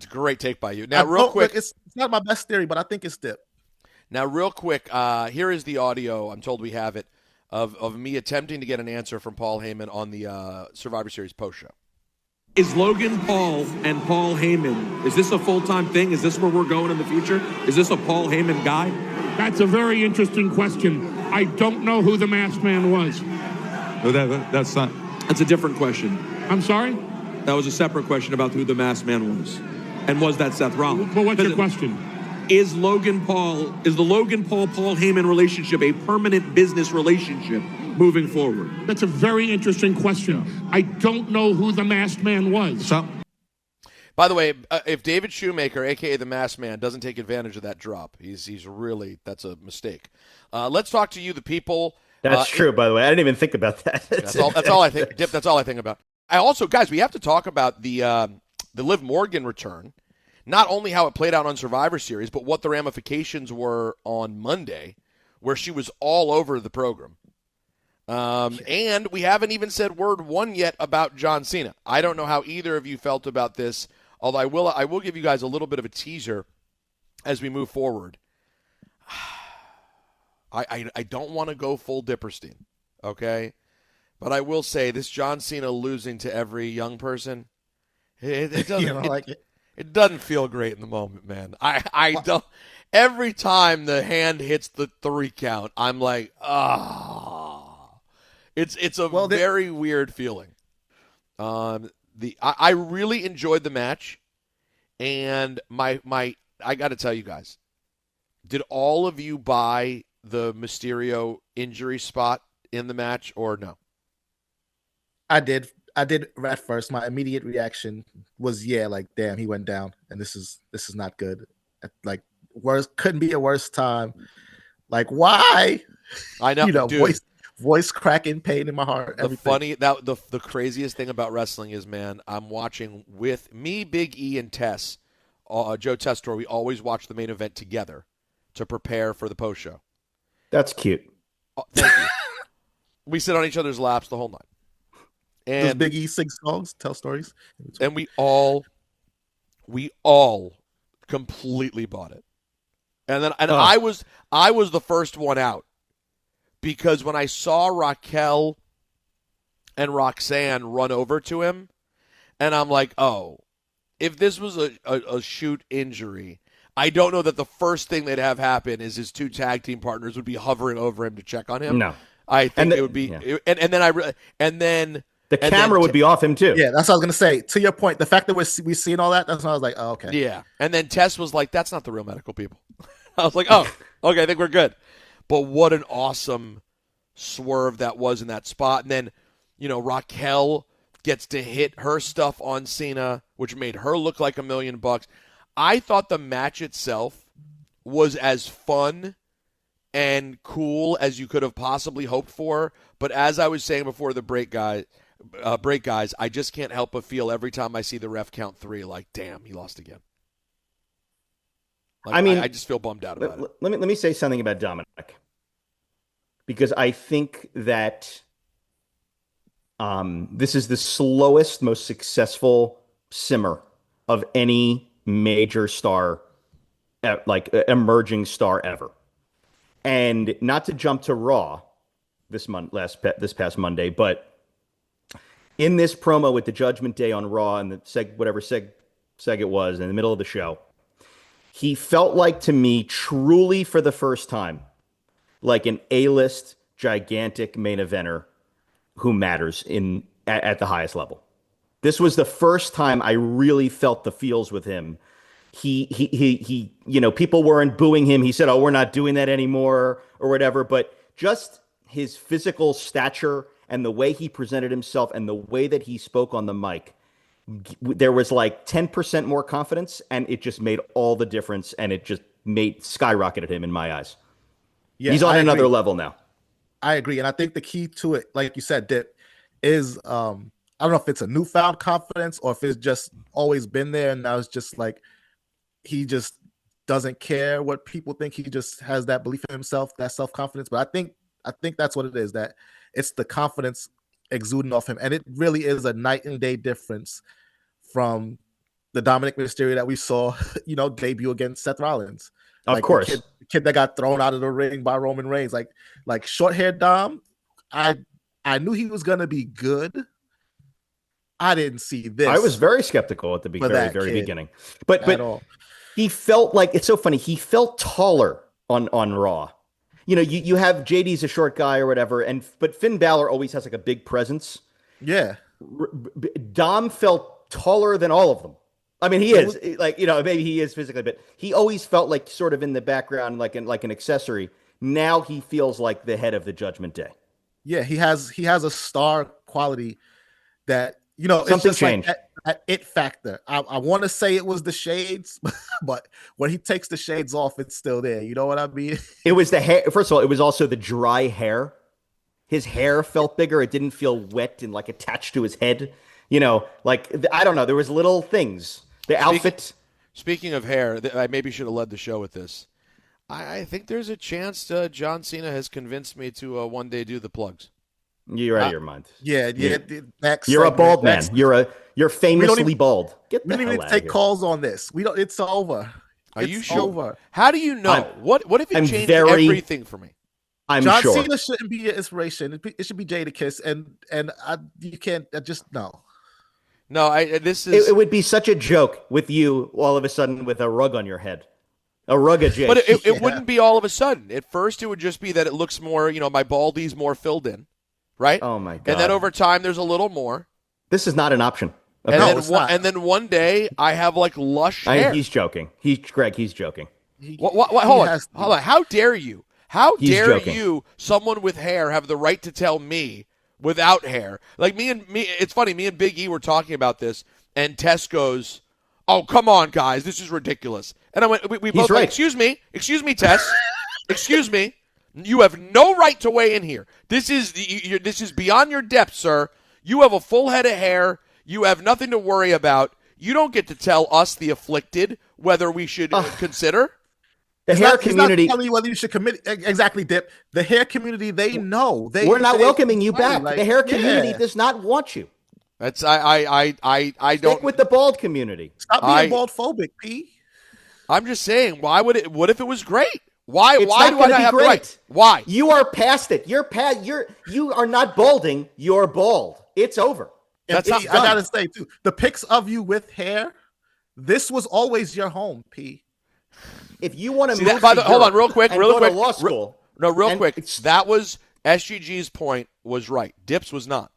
a great take by you. Now, real quick. It's not my best theory, but I think it's Dip. Now, real quick, here is the audio, I'm told we have it, of me attempting to get an answer from Paul Heyman on the Survivor Series post show. Is Logan Paul and Paul Heyman, is this a full-time thing? Is this where we're going in the future? Is this a Paul Heyman guy? That's a very interesting question. I don't know who the masked man was. No, that's not. That's a different question. I'm sorry? That was a separate question about who the masked man was. And was that Seth Rollins? But what's your question? Is the Logan Paul Paul Heyman relationship a permanent business relationship moving forward? That's a very interesting question. I don't know who the masked man was. So, by the way, if David Shoemaker, a.k.a. the masked man, doesn't take advantage of that drop, he's really, that's a mistake. Let's talk to you, the people. That's true, by the way. I didn't even think about that. That's all I think. Dip, that's all I think about. I also, guys, we have to talk about the Liv Morgan return. Not only how it played out on Survivor Series, but what the ramifications were on Monday, where she was all over the program. And we haven't even said word one yet about John Cena. I don't know how either of you felt about this, although I will give you guys a little bit of a teaser as we move forward. I don't want to go full Diperstien, okay? But I will say this John Cena losing to every young person, it doesn't, you don't like it. It doesn't feel great in the moment, man. I don't. Every time the hand hits the 3 count, I'm like, It's a very weird feeling. I really enjoyed the match, and I got to tell you guys, did all of you buy the Mysterio injury spot in the match or no? I did at first. My immediate reaction was, like, damn, he went down, and this is not good. Like, couldn't be a worse time. Like, why? I know, dude. Voice cracking, pain in my heart. The craziest thing about wrestling is, man, I'm watching with me, Big E, and Tess Joe Testor, we always watch the main event together to prepare for the post show. That's cute. Oh, thank you. We sit on each other's laps the whole night. Does And Big E sing songs, tell stories? And we all completely bought it. And I was the first one out, because when I saw Raquel and Roxanne run over to him, and I'm like, oh, if this was a shoot injury, I don't know that the first thing they'd have happen is his two tag team partners would be hovering over him to check on him. No, I think it would be, yeah. and then the camera would be off him too. Yeah, that's what I was gonna say. To your point, the fact that we seen all that, that's when I was like, oh, okay. Yeah, and then Tess was like, that's not the real medical people. I was like, oh, okay, I think we're good. But what an awesome swerve that was in that spot. And then, Raquel gets to hit her stuff on Cena, which made her look like $1 million. I thought the match itself was as fun and cool as you could have possibly hoped for. But as I was saying before the break, guys, I just can't help but feel every time I see the ref count 3, like, damn, he lost again. Like, I just feel bummed out about it. Let me say something about Dominic, because I think that this is the slowest, most successful simmer of any major star, like emerging star ever. And not to jump to Raw this past Monday, but in this promo with the Judgment Day on Raw and the seg it was in the middle of the show, he felt like, to me, truly for the first time, like an A-list gigantic main eventer who matters at the highest level. This was the first time I really felt the feels with him. He people weren't booing him. He said, "Oh, we're not doing that anymore," or whatever. But just his physical stature and the way he presented himself and the way that he spoke on the mic, there was like 10% more confidence, and it just made all the difference, and it just skyrocketed him in my eyes. Yeah, he's on another level now. I agree, and I think the key to it, like you said, Dip, is I don't know if it's a newfound confidence or if it's just always been there, and now it's just like he just doesn't care what people think. He just has that belief in himself, that self-confidence. But I think that's what it is, that it's the confidence exuding off him. And it really is a night and day difference from the Dominic Mysterio that we saw, debut against Seth Rollins. Of course. The kid that got thrown out of the ring by Roman Reigns. Like short-haired Dom, I knew he was going to be good. I didn't see this. I was very skeptical at the very beginning. But he felt like, it's so funny, he felt taller on Raw. You have JD's a short guy or whatever, but Finn Balor always has like a big presence. Yeah. Dom felt taller than all of them. I mean, he is maybe he is physically, but he always felt like sort of in the background, like an accessory. Now he feels like the head of the Judgment Day. Yeah, he has a star quality that, something changed. Like that it factor. I want to say it was the shades, but when he takes the shades off, it's still there. You know what I mean? It was the hair. First of all, it was also the dry hair. His hair felt bigger. It didn't feel wet and like attached to his head. I don't know. There was little things. The outfit. Speaking of hair, I maybe should have led the show with this. I think there's a chance John Cena has convinced me to one day do the plugs. You're out of your mind. Yeah. Next you're segment, a bald man. You're famously bald. We don't even take calls on this. It's over. Are you sure? Over. How do you know? What if it changed everything for me? John Cena shouldn't be your inspiration. It should be Jadakiss, and you can't just no. No, It would be such a joke with you all of a sudden with a rug on your head. A rug of Jay. But it wouldn't be all of a sudden. At first, it would just be that it looks more, my baldy's more filled in, right? Oh, my God. And then over time, there's a little more. This is not an option. Okay. And then one day, I have, like, lush hair. He's joking. Greg, he's joking. Hold on. How dare you? How dare you, someone with hair, have the right to tell me without hair? Like, me, it's funny, me and Big E were talking about this, and Tess goes, "Oh, come on, guys, this is ridiculous." And I went, we both right. Like, excuse me, Tess, excuse me, you have no right to weigh in here. This is beyond your depth, sir. You have a full head of hair. You have nothing to worry about. You don't get to tell us, the afflicted, whether we should consider. The hair community. He's not telling you whether you should commit. Exactly, Dip. The hair community, they know. We're not welcoming you back. The hair community does not want you. That's I don't. Stick with the bald community. Stop being bald phobic, P. I'm just saying. Why would it? What if it was great? Why do I not have great. the right? Why? You are past it. You are not balding. You're bald. It's over. I gotta say too, the pics of you with hair, this was always your home, P. If you want to move, hold on, real quick, to law school. Real quick. That was SGG's point was right. Dips was not.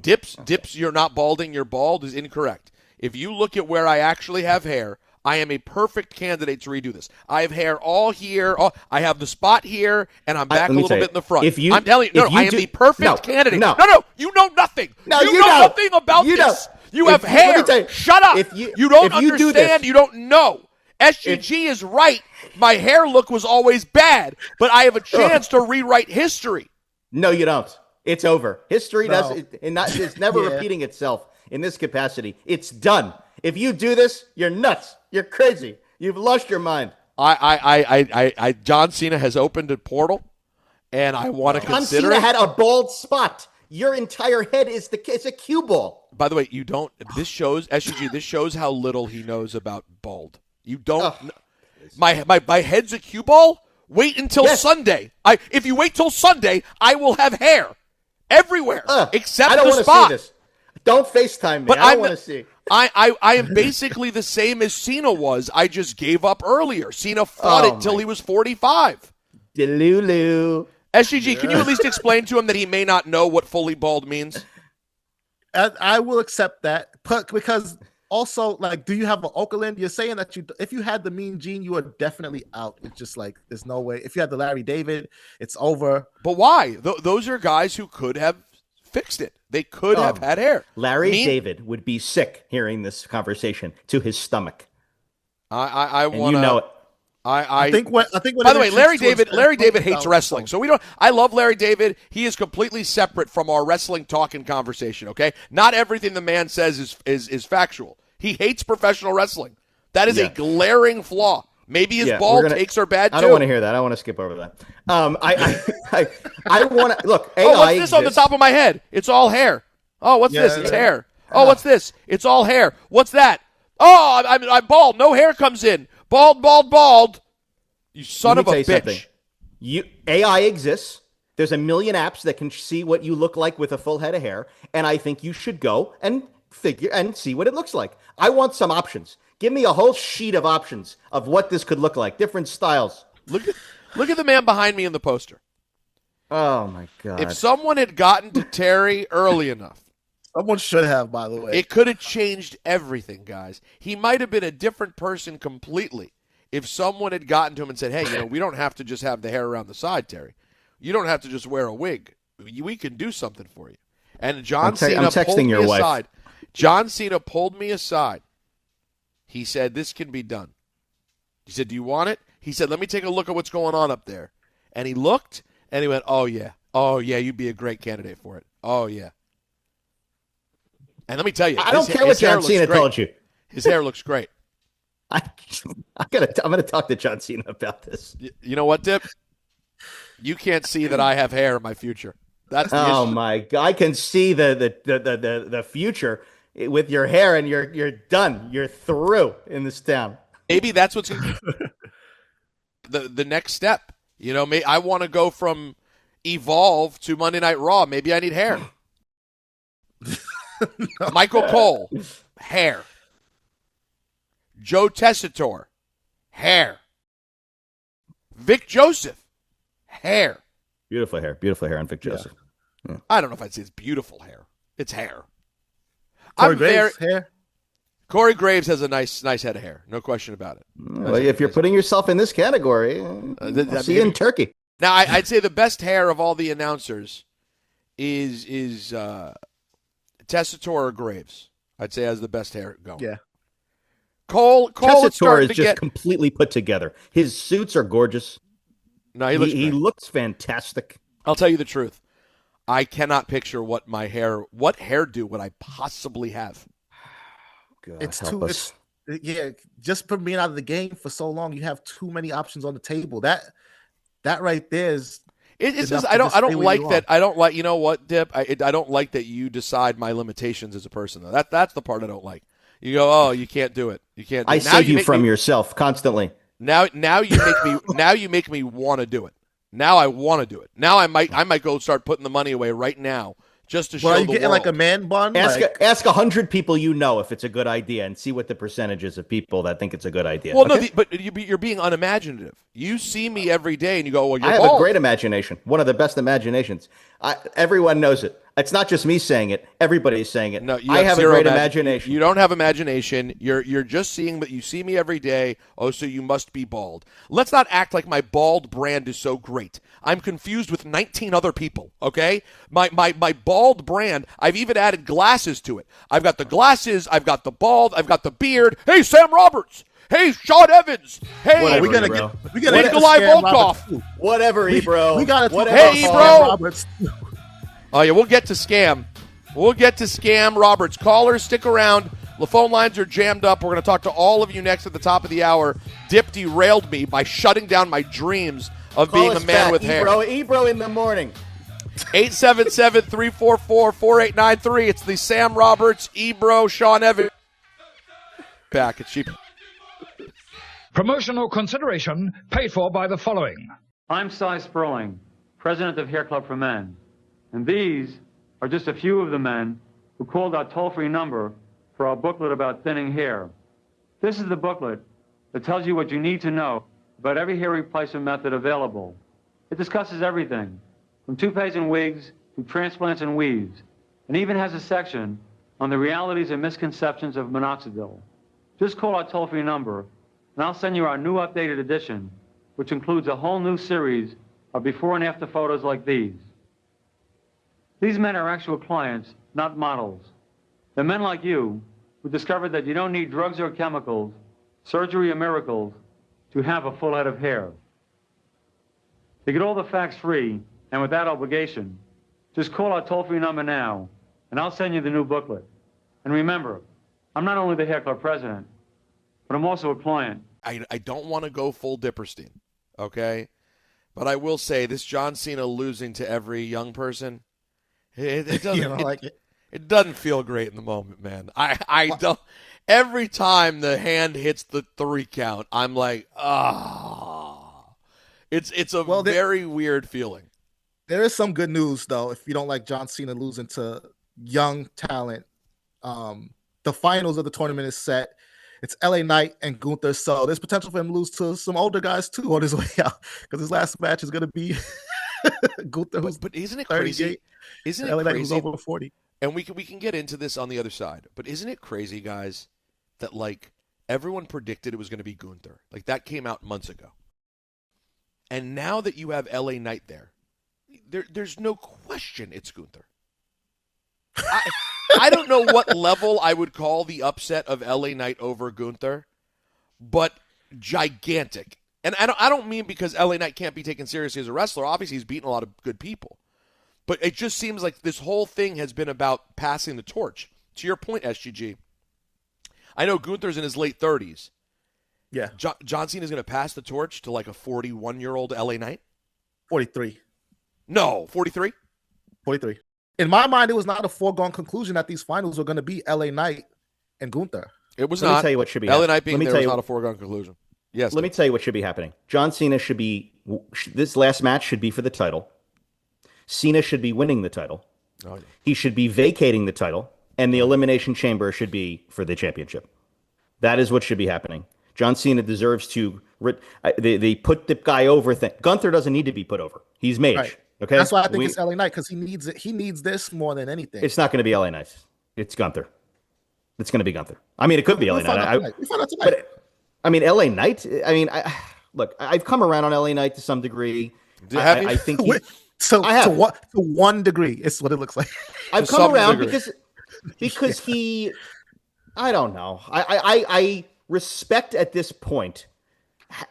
Dips, you're not balding. You're bald is incorrect. If you look at where I actually have hair, I am a perfect candidate to redo this. I have hair all here. I have the spot here, and I'm back a little bit in the front. I'm telling you, I am the perfect candidate. No, you know nothing. No, you know nothing about this. You have hair. Shut up. You don't understand. You don't know. SGG is right. My hair look was always bad, but I have a chance to rewrite history. No, you don't. It's over. History it's never repeating itself in this capacity. It's done. If you do this, you're nuts. You're crazy. You've lost your mind. John Cena has opened a portal, and I want to consider. John Cena had a bald spot. Your entire head is a cue ball. By the way, you don't. This shows SGG. This shows how little he knows about bald. You don't. My head's a cue ball. Wait until Sunday. If you wait till Sunday, I will have hair everywhere except the spot. I don't want to see this. Don't FaceTime me. But I don't want to see. I am basically the same as Cena was. I just gave up earlier. Cena fought it till he was 45. Delulu. SGG, can you at least explain to him that he may not know what fully bald means? I will accept that, because also, like, do you have an Oakland? You're saying that if you had the Mean Gene, you are definitely out. It's just like there's no way. If you had the Larry David, it's over. But why? Those are guys who could have fixed it. They could have had hair. Larry David would be sick hearing this conversation to his stomach. I want to. You know it. I think. By the way, Larry David hates wrestling, so we don't. I love Larry David. He is completely separate from our wrestling talking conversation. Okay, not everything the man says is factual. He hates professional wrestling. That is a glaring flaw. Maybe his bald takes are bad too. I don't want to hear that. I want to skip over that. I want to look. AI what's this on the top of my head? It's all hair. Oh, what's this? It's hair. Oh, what's this? It's all hair. What's that? Oh, I'm bald. No hair comes in. Bald. You son of a bitch. AI exists. There's a million apps that can see what you look like with a full head of hair, and I think you should go and figure and see what it looks like. I want some options. Give me a whole sheet of options of what this could look like, different styles. Look at the man behind me in the poster. Oh my God! If someone had gotten to Terry early enough. Someone should have, by the way. It could have changed everything, guys. He might have been a different person completely if someone had gotten to him and said, hey, we don't have to just have the hair around the side, Terry. You don't have to just wear a wig. We can do something for you. And John Cena pulled me aside. John Cena pulled me aside. He said, this can be done. He said, do you want it? He said, let me take a look at what's going on up there. And he looked, and he went, oh, yeah, you'd be a great candidate for it. Oh, yeah. And let me tell you, I don't care what John Cena told you. His hair looks great. I'm gonna talk to John Cena about this. You know what, Dip? You can't see that I have hair in my future. That's the issue. My God! I can see the future with your hair, and you're done. You're through in this town. Maybe that's what's the next step. I want to go from Evolve to Monday Night Raw. Maybe I need hair. Michael Cole, hair. Joe Tessitore, hair. Vic Joseph, hair. Beautiful hair on Vic Joseph. Yeah. I don't know if I'd say it's beautiful hair. It's hair. Corey Graves, hair. Corey Graves has a nice head of hair. No question about it. Well, if you're putting yourself in this category, I'll see you in Turkey. Now, I'd say the best hair of all the announcers is Tessitore or Graves. I'd say has the best hair going. Yeah. Cole Tessitore is just completely put together. His suits are gorgeous. No, he looks fantastic. I'll tell you the truth. I cannot picture what hairdo would I possibly have. God, it's help too. us. Just for being out of the game for so long, you have too many options on the table. That right there is. It's just I don't like that. I don't like, you know what, Dip? I don't like that you decide my limitations as a person, though. That's the part I don't like. You go, oh, you can't do it. You can't. Do I it. save you from yourself constantly. Now you make me want to do it. Now I want to do it. Now I might go start putting the money away right now just to show the world. Are you getting like a man bun? Ask 100 people you know if it's a good idea and see what the percentage is of people that think it's a good idea. Well, okay? No, but you're being unimaginative. You see me every day and you go, well, you're I have bald. a great imagination. One of the best imaginations. Everyone knows it. It's not just me saying it. Everybody's saying it. No, I have a great imagination. You don't have imagination. You're just seeing, but you see me every day. Oh, so you must be bald. Let's not act like my bald brand is so great. I'm confused with 19 other people, okay? My bald brand, I've even added glasses to it. I've got the glasses, I've got the bald, I've got the beard. Hey, Sam Roberts. Hey, Sean Evans. Hey, whatever, we gotta get Nikolai Volkov. Whatever, Ebro. We gotta talk Hey, about Ebro. Roberts. Oh, yeah, we'll get to scam. We'll get to scam Roberts. Callers, stick around. The phone lines are jammed up. We're going to talk to all of you next at the top of the hour. Dip derailed me by shutting down my dreams of being a man with hair. Ebro in the morning. 877-344-4893. It's the Sam Roberts, Ebro, Sean Evans. Back. It's cheap. Promotional consideration paid for by the following. I'm Cy Sperling, president of Hair Club for Men, and these are just a few of the men who called our toll-free number for our booklet about thinning hair. This is the booklet that tells you what you need to know about every hair replacement method available. It discusses everything, from toupees and wigs to transplants and weaves, and even has a section on the realities and misconceptions of minoxidil. Just call our toll-free number, and I'll send you our new updated edition, which includes a whole new series of before and after photos like these. These men are actual clients, not models. They're men like you who discovered that you don't need drugs or chemicals, surgery or miracles to have a full head of hair. To get all the facts free and without obligation, just call our toll-free number now, and I'll send you the new booklet. And remember, I'm not only the Hair Club president, but I'm also a client. I don't want to go full Diperstien, okay? But I will say this John Cena losing to every young person, it doesn't it doesn't feel great in the moment, man. I don't. Every time the hand hits the 3 count, I'm like, It's a very weird feeling. There is some good news though. If you don't like John Cena losing to young talent, the finals of the tournament is set. It's LA Knight and Gunther, so there's potential for him to lose to some older guys too on his way out, because his last match is going to be Gunther. But isn't it crazy? Isn't it LA Knight crazy? who's over 40. And we can get into this on the other side. But isn't it crazy, guys, that like everyone predicted it was going to be Gunther? Like that came out months ago. And now that you have LA Knight there's no question it's Gunther. I don't know what level I would call the upset of LA Knight over Gunther, but gigantic. And I don't mean because LA Knight can't be taken seriously as a wrestler. Obviously, he's beaten a lot of good people. But it just seems like this whole thing has been about passing the torch. To your point, SGG, I know Gunther's in his late 30s. Yeah. John Cena is going to pass the torch to like a 41-year-old LA Knight? 43. No, 43? 43. In my mind, it was not a foregone conclusion that these finals were going to be LA Knight and Gunther. It was Let not. me tell you what should be LA Knight being there was you, not a foregone conclusion. Yes. Let me tell you what should be happening. John Cena should be, this last match should be for the title. Cena should be winning the title. Oh, yeah. He should be vacating the title, and the Elimination Chamber should be for the championship. That is what should be happening. John Cena deserves to. They put the guy over thing. Gunther doesn't need to be put over. He's Mage. Right. Okay, that's why I think it's LA Knight, because he needs it. He needs this more than anything. It's not going to be LA Knight. It's Gunther. It's going to be Gunther. I mean, it could be LA Knight. We found out tonight. But I mean, LA Knight. I mean, look, I've come around on LA Knight to some degree. I think to one degree, it's what it looks like. I've come around because he. I don't know. I respect at this point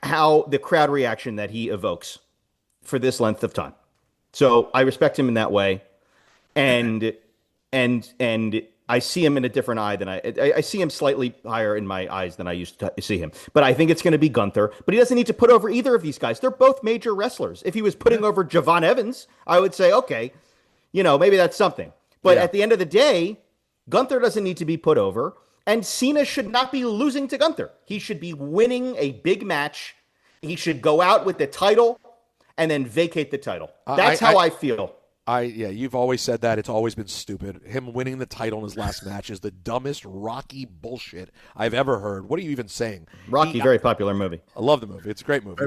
how the crowd reaction that he evokes for this length of time. So I respect him in that way, and I see him in a different eye than I see him slightly higher in my eyes than I used to see him. But I think it's going to be Gunther. But he doesn't need to put over either of these guys. They're both major wrestlers. If he was putting over Javon Evans, I would say, okay, maybe that's something. But at the end of the day, Gunther doesn't need to be put over. And Cena should not be losing to Gunther. He should be winning a big match. He should go out with the title and then vacate the title. That's how I feel. You've always said that. It's always been stupid. Him winning the title in his last match is the dumbest Rocky bullshit I've ever heard. What are you even saying? Rocky, very popular movie. I love the movie. It's a great movie.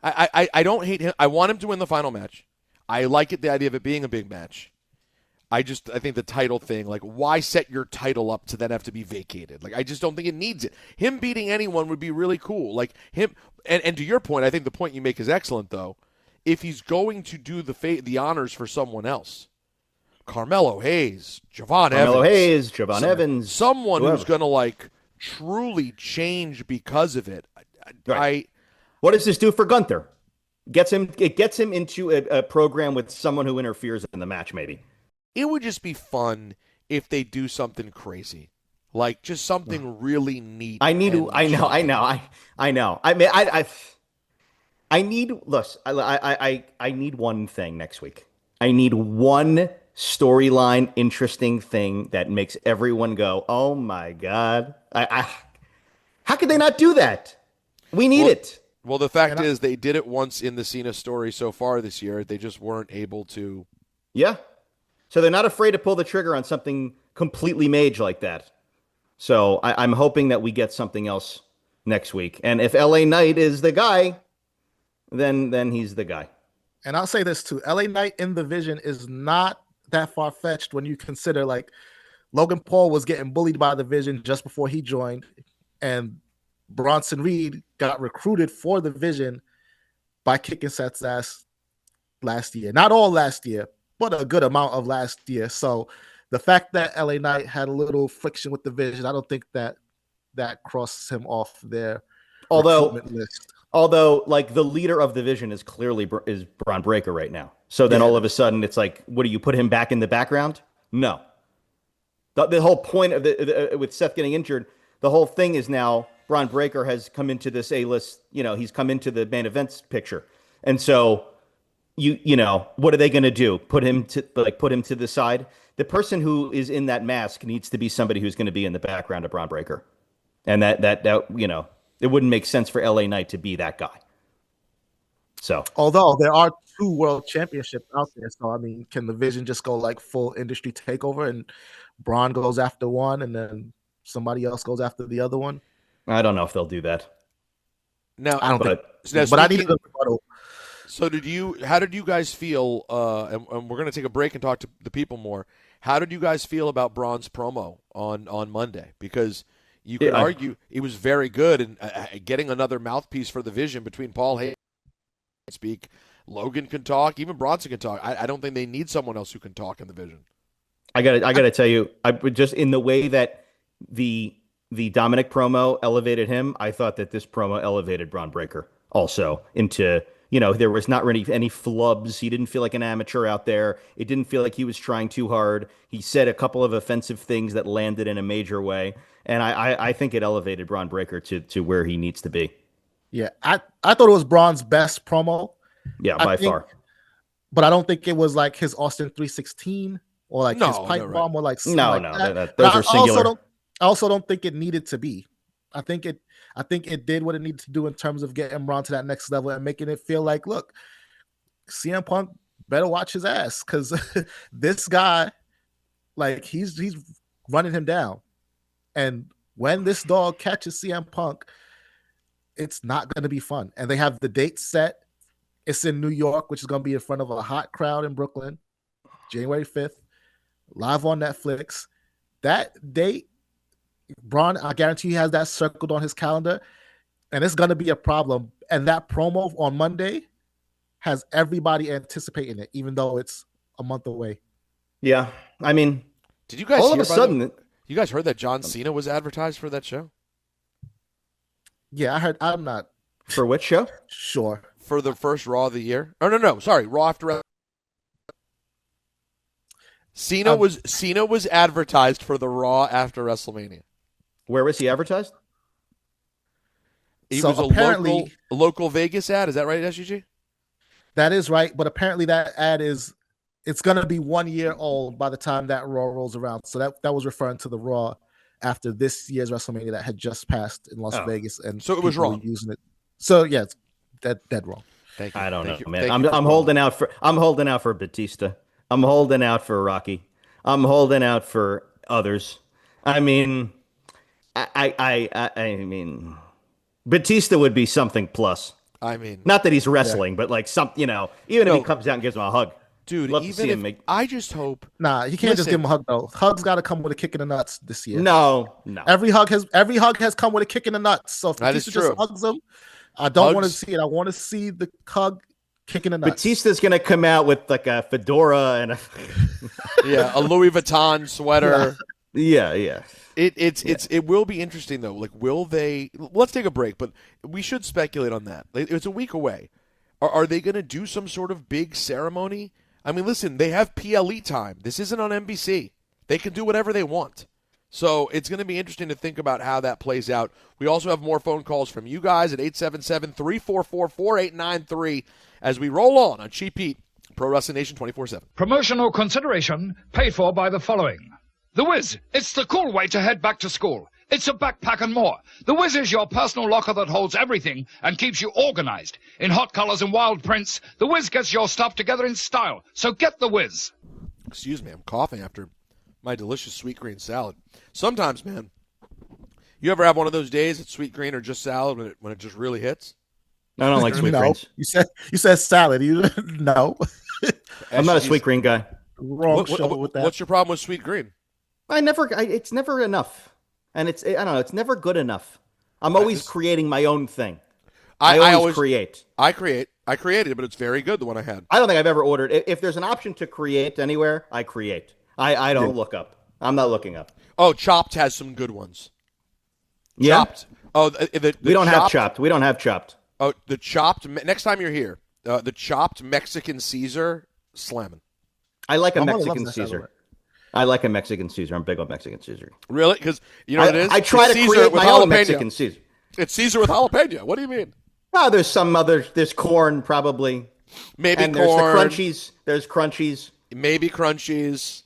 I don't hate him. I want him to win the final match. I like the idea of it being a big match. I think the title thing, like, why set your title up to then have to be vacated? Like, I just don't think it needs it. Him beating anyone would be really cool. Like him, and to your point, I think the point you make is excellent, though. If he's going to do the honors for someone else, Carmelo Hayes, Javon Evans, someone who's going to like truly change because of it. Right. What does this do for Gunther? It gets him into a program with someone who interferes in the match. Maybe it would just be fun if they do something crazy, like just something really neat. I know. I mean, I need one thing next week. I need one storyline, interesting thing that makes everyone go, "Oh my God!" How could they not do that? We need it. Well, the fact is, they did it once in the Cena story so far this year. They just weren't able to. Yeah. So they're not afraid to pull the trigger on something completely mage like that. So I'm hoping that we get something else next week. And if LA Knight is the guy, then he's the guy. And I'll say this too. LA Knight in the Vision is not that far-fetched when you consider, like, Logan Paul was getting bullied by the Vision just before he joined, and Bronson Reed got recruited for the Vision by kicking Seth's ass last year. Not all last year, but a good amount of last year. So the fact that LA Knight had a little friction with the Vision, I don't think that crosses him off their recruitment list. Although, like, the leader of the Vision is clearly Braun Breaker right now. So then all of a sudden it's like, what do you put him back in the background? No. The whole point of with Seth getting injured, the whole thing is now Braun Breaker has come into this A-list, he's come into the main events picture. And so what are they going to do? Put him to the side? The person who is in that mask needs to be somebody who's going to be in the background of Braun Breaker. And that it wouldn't make sense for LA Knight to be that guy. So, although there are 2 world championships out there, so I mean, can the Vision just go like full industry takeover and Braun goes after one and then somebody else goes after the other one? I don't know if they'll do that. No, I don't think. But I need a good rebuttal. So how did you guys feel? And we're going to take a break and talk to the people more. How did you guys feel about Braun's promo on Monday? Because you could argue it was very good, and getting another mouthpiece for the Vision between Paul Hayes can speak, Logan can talk, even Bronson can talk. I don't think they need someone else who can talk in the Vision. I gotta tell you, I just in the way that the Dominic promo elevated him, I thought that this promo elevated Braun Breaker also into. There was not really any flubs. He didn't feel like an amateur out there. It didn't feel like he was trying too hard. He said a couple of offensive things that landed in a major way. And I think it elevated Braun Breaker to where he needs to be. Yeah, I thought it was Braun's best promo. Yeah, by far. But I don't think it was like his Austin 316 or like his pipe bomb or like those are singular. I also don't think it needed to be. I think it did what it needed to do in terms of getting Braun to that next level and making it feel like, look, CM Punk better watch his ass because this guy, like, he's running him down. And when this dog catches CM Punk, it's not going to be fun. And they have the date set. It's in New York, which is going to be in front of a hot crowd in Brooklyn, January 5th, live on Netflix. That date, Braun, I guarantee he has that circled on his calendar, and it's going to be a problem. And that promo on Monday has everybody anticipating it, even though it's a month away. Yeah. I mean, did you guys all of a sudden... You guys heard that John Cena was advertised for that show? Yeah, I heard. I'm not. For which show? Sure. For the first Raw of the year? Oh, no. Sorry. Raw after... Cena was advertised for the Raw after WrestleMania. Where was he advertised? He So was apparently- a local Vegas ad. Is that right, SUG? That is right, but apparently that ad it's going to be 1 year old by the time that Raw rolls around. So that was referring to the Raw after this year's WrestleMania that had just passed in Las Vegas, and so it was people were wrong. using it. So yeah, it's dead wrong. Thank you. I don't know, Thank you. man. Thank I'm you for holding out for Batista. I'm holding out for Rocky. I'm holding out for others. I mean, I mean, Batista would be something plus. I mean, Not that he's wrestling, but like even if he comes out and gives him a hug, dude. love to see him I just hope. Nah, you can't just Listen. give him a hug though. Hug's got to come with a kick in the nuts this year. No. Every hug has come with a kick in the nuts. So if That is Batista just true. hugs him, I don't want to Hugs. see it. I want to see the hug kick in the nuts. Batista's gonna come out with like a fedora and A Louis Vuitton sweater. yeah. It will be interesting though. Like, will they? Let's take a break, but we should speculate on that. It's a week away. Are they going to do some sort of big ceremony? I mean, listen, they have PLE time. This isn't on NBC. They can do whatever they want. So it's going to be interesting to think about how that plays out. We also have more phone calls from you guys at 877-344-4893 as we roll on Cheap Heat, Pro Wrestling Nation 24/7. Promotional consideration paid for by the following. The Wiz. It's the cool way to head back to school. It's a backpack and more. The Wiz is your personal locker that holds everything and keeps you organized. In hot colors and wild prints, the Wiz gets your stuff together in style. So get the Wiz. Excuse me, I'm coughing after my delicious sweet green salad. Sometimes, man, you ever have one of those days at sweet green or just salad when it just really hits? I don't like sweet no, greens. you said salad. No, I'm not a sweet green guy. wrong show with that. What's your problem with sweet green? It's never enough, and I don't know. It's never good enough. I'm always creating my own thing. I always create. I created, but it's very good. The one I had. I don't think I've ever ordered. If there's an option to create anywhere, I create. I don't look up. I'm not looking up. Oh, Chopped has some good ones. Yeah. Chopped. Oh, the We don't have Chopped. We don't have Chopped. Oh, the Chopped. Next time you're here, the Chopped Mexican Caesar slamming. I like a My mother Mexican loves that Caesar. salad. I like a Mexican Caesar. I'm big on Mexican Caesar. Really? Because you know what it is. I try It's to Caesar create with my own jalapeno. Mexican Caesar. It's Caesar with jalapeno. What do you mean? Oh, there's some other. There's corn probably. Maybe And corn. there's the crunchies. There's crunchies. Maybe crunchies.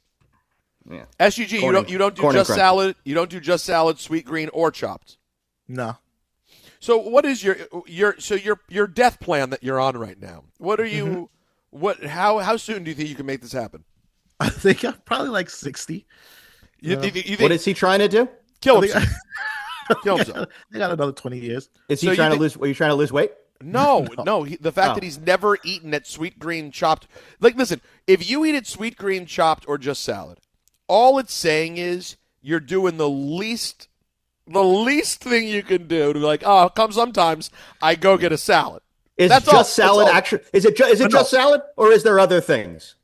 Yeah. SUG, Corn you don't do corn just and crunchies. salad. You don't do just salad, sweet green, or Chopped. No. So what is your death plan that you're on right now? What are you? How soon do you think you can make this happen? I think I'm probably like 60. You think What is he trying to do? kill I think himself? Kill himself. I got another 20 years. Is he So you trying to think- lose? Are you trying to lose weight? No. The fact Oh. that he's never eaten at Sweet Green Chopped. Like, listen, if you eat at Sweet Green Chopped or just salad, all it's saying is you're doing the least thing you can do to be like, oh, come sometimes I go get a salad. Is That's just all. salad That's all. actually? Is it just salad, or is there other things?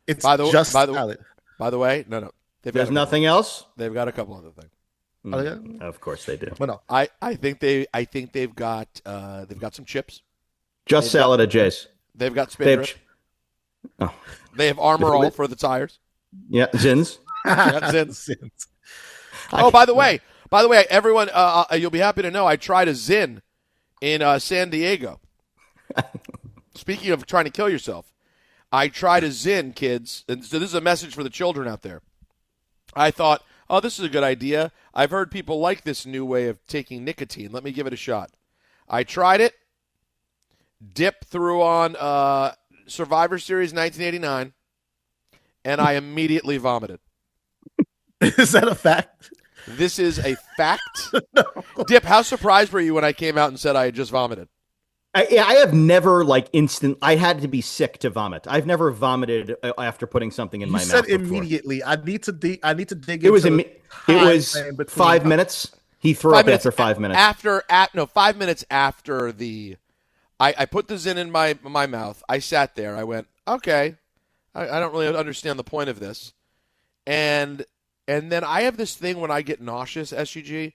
It's By the- just by the- salad. By the way, no. They've There's got a couple- nothing else. They've got a couple other things. Oh, yeah? Of course they do. Well, no. I think they've got some chips. Just salad at Jay's. They've got They spin have, grip. They have Armor All for the tires. yeah, Zins. That's it. Oh, by the way, everyone, you'll be happy to know I tried a Zin in San Diego. Speaking of trying to kill yourself, I tried a Zin, kids. And so this is a message for the children out there. I thought, oh, this is a good idea. I've heard people like this new way of taking nicotine. Let me give it a shot. I tried it, dipped through on Survivor Series 1989, and I immediately vomited. Is that a fact? This is a fact. No. Dip, how surprised were you when I came out and said I had just vomited? I have never I had to be sick to vomit. I've never vomited after putting something in my mouth. You said before. immediately. I need to dig. It was into it was 5 minutes. He threw up after 5 minutes. 5 minutes after the, I put the Zin in my mouth. I sat there. I went, okay, I don't really understand the point of this, and then I have this thing when I get nauseous, SUG,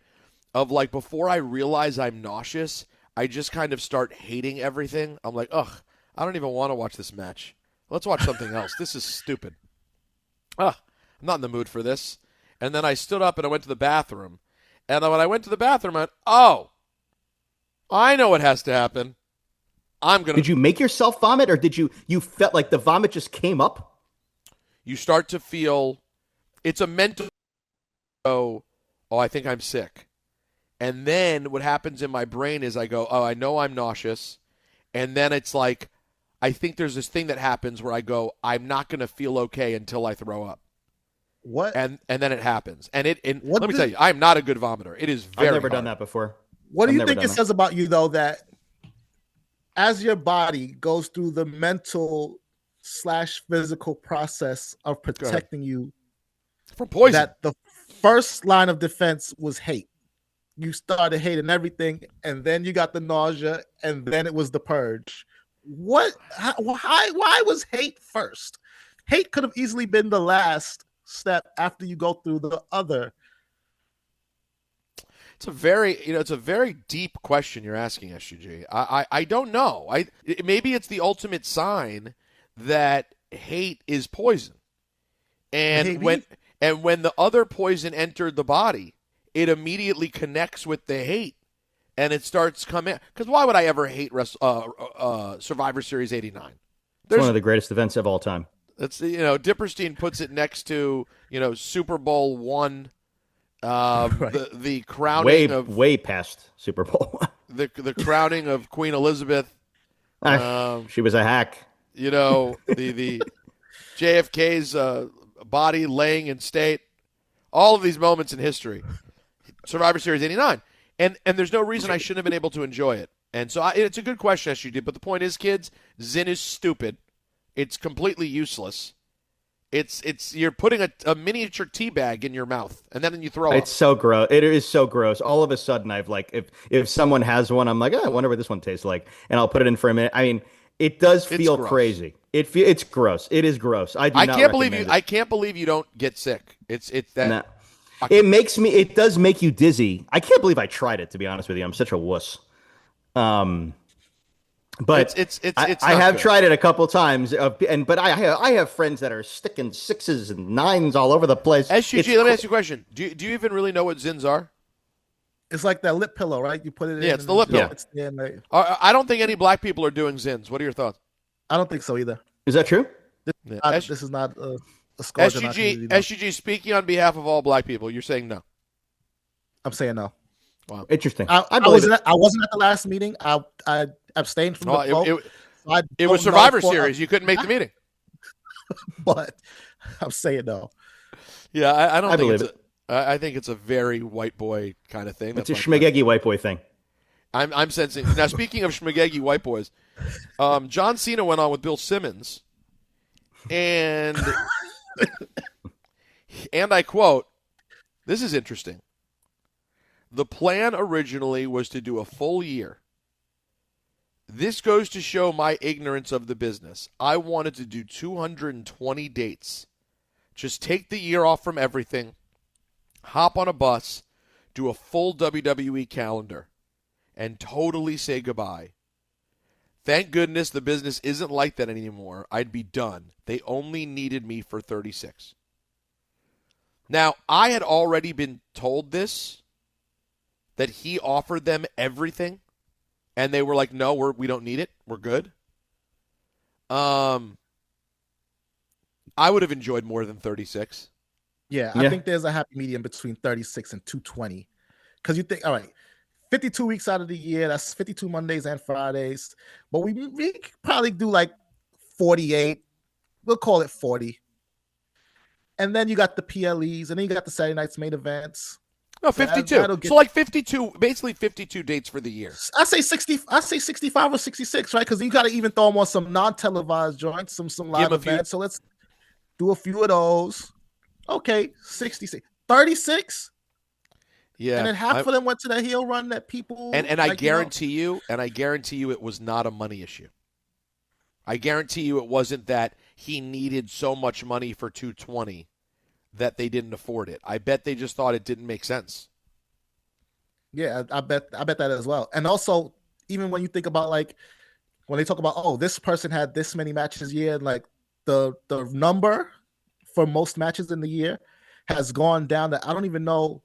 of like before I realize I'm nauseous, I just kind of start hating everything. I'm like, ugh, I don't even want to watch this match. Let's watch something else. This is stupid. I'm not in the mood for this. And then I stood up and I went to the bathroom. And when I went to the bathroom, I went, oh, I know what has to happen. Did you make yourself vomit, or did you felt like the vomit just came up? You start to feel, it's a mental, oh, I think I'm sick. And then what happens in my brain is I go, oh, I know I'm nauseous. And then it's like, I think there's this thing that happens where I go, I'm not going to feel okay until I throw up. What? And then it happens. And let me tell you, I'm not a good vomiter. It is very I've never hard. done that before. What do you think it says about you, though, that as your body goes through the mental / physical process of protecting you from poison, that the first line of defense was hate? You started hating everything, and then you got the nausea, and then it was the purge. Why was hate first? Hate could have easily been the last step after you go through the other. It's a very deep question you're asking, SUG. I don't know. Maybe it's the ultimate sign that hate is poison. And when the other poison entered the body, it immediately connects with the hate, and it starts coming. Because why would I ever hate Survivor Series '89? It's one of the greatest events of all time. It's Diperstien puts it next to Super Bowl I, the crowning way past Super Bowl. the crowning of Queen Elizabeth. She was a hack. The JFK's body laying in state. All of these moments in history. Survivor Series '89, and there's no reason I shouldn't have been able to enjoy it. And so it's a good question, as you did. But the point is, kids, Zyn is stupid. It's completely useless. It's you're putting a miniature tea bag in your mouth, and then you throw. It's so gross. It is so gross. All of a sudden, I've if someone has one, I'm like, I wonder what this one tastes like, and I'll put it in for a minute. I mean, it does feel crazy. It's gross. It is gross. I can't believe you don't get sick. It's that. Nah. It does make you dizzy. I can't believe I tried it, to be honest with you. I'm such a wuss. But I have tried it a couple times, but I have friends that are sticking 6s and 9s all over the place. SUG, let me ask you a question. Do you even really know what Zyns are? It's like that lip pillow, right? You put it in. Yeah, it's the lip pillow. I don't think any black people are doing Zyns. What are your thoughts? I don't think so either. Is that true? This is not a scourge. SUG, speaking on behalf of all black people, you're saying no. I'm saying no. Wow, interesting. I wasn't at the last meeting. I abstained from the vote. It was Survivor Series. You couldn't make the meeting. But I'm saying no. Yeah, I don't think it's I think it's a very white boy kind of thing. It's a schmageggy white boy thing. I'm sensing. Now, speaking of schmageggy white boys, John Cena went on with Bill Simmons, and I quote, this is interesting. The plan originally was to do a full year. This goes to show my ignorance of the business. I wanted to do 220 dates. Just take the year off from everything, hop on a bus, do a full WWE calendar, and totally say goodbye. Thank goodness the business isn't like that anymore. I'd be done. They only needed me for 36. Now, I had already been told this, that he offered them everything, and they were like, no, we don't need it. We're good. I would have enjoyed more than 36. Yeah, I think there's a happy medium between 36 and 220. Because you think, all right, 52 weeks out of the year, that's 52 Mondays and Fridays. But we could probably do like 48. We'll call it 40. And then you got the PLEs, and then you got the Saturday night's main events. No, 52. So like 52, basically 52 dates for the year. I say 60. I say 65 or 66, right? Because you got to even throw them on some non-televised joints, some live events. So let's do a few of those. Okay, 66, 36. Yeah, and then half of them went to the heel run that people. And I guarantee you, it was not a money issue. I guarantee you, it wasn't that he needed so much money for 220. That they didn't afford it. I bet they just thought it didn't make sense. Yeah, I bet that as well. And also, even when you think about like when they talk about, oh, this person had this many matches a year, and like the number for most matches in the year has gone down that I don't even know.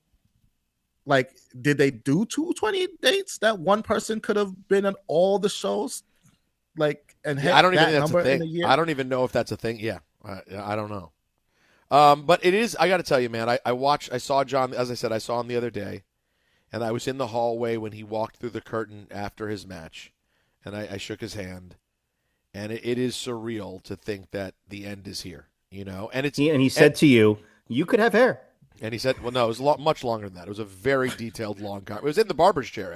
Like, did they do 220 dates that one person could have been on all the shows? Like, and I don't even that think that's number a thing. in a year? I don't even know if that's a thing. Yeah, I don't know. But it is. I got to tell you, man. I saw John. As I said, I saw him the other day, and I was in the hallway when he walked through the curtain after his match, and I shook his hand, and it is surreal to think that the end is here. You know, and he said to you, "You could have hair." And he said, well, no, it was much longer than that. It was a very detailed, long conversation. It was in the barber's chair,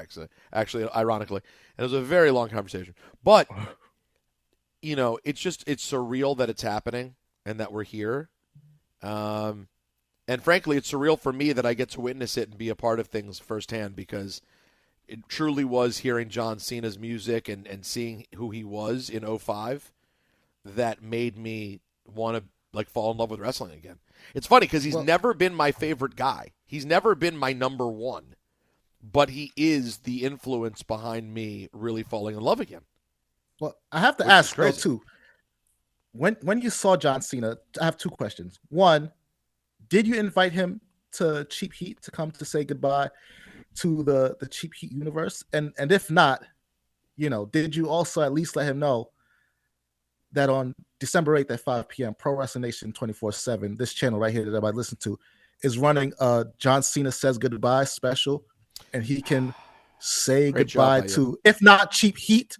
actually, ironically. And it was a very long conversation. But, you know, it's surreal that it's happening and that we're here. And frankly, it's surreal for me that I get to witness it and be a part of things firsthand, because it truly was hearing John Cena's music and seeing who he was in '05 that made me want to, like, fall in love with wrestling again. It's funny because he's never been my favorite guy. He's never been my number one, but he is the influence behind me really falling in love again. Well, I have to ask though too. When you saw John Cena, I have two questions. One, did you invite him to Cheap Heat to come to say goodbye to the Cheap Heat universe? And if not, you know, did you also at least let him know that on December 8th at 5 p.m., Pro Wrestling Nation 24/7, this channel right here that everybody listen to, is running a John Cena Says Goodbye special, and he can say goodbye to, if not Cheap Heat,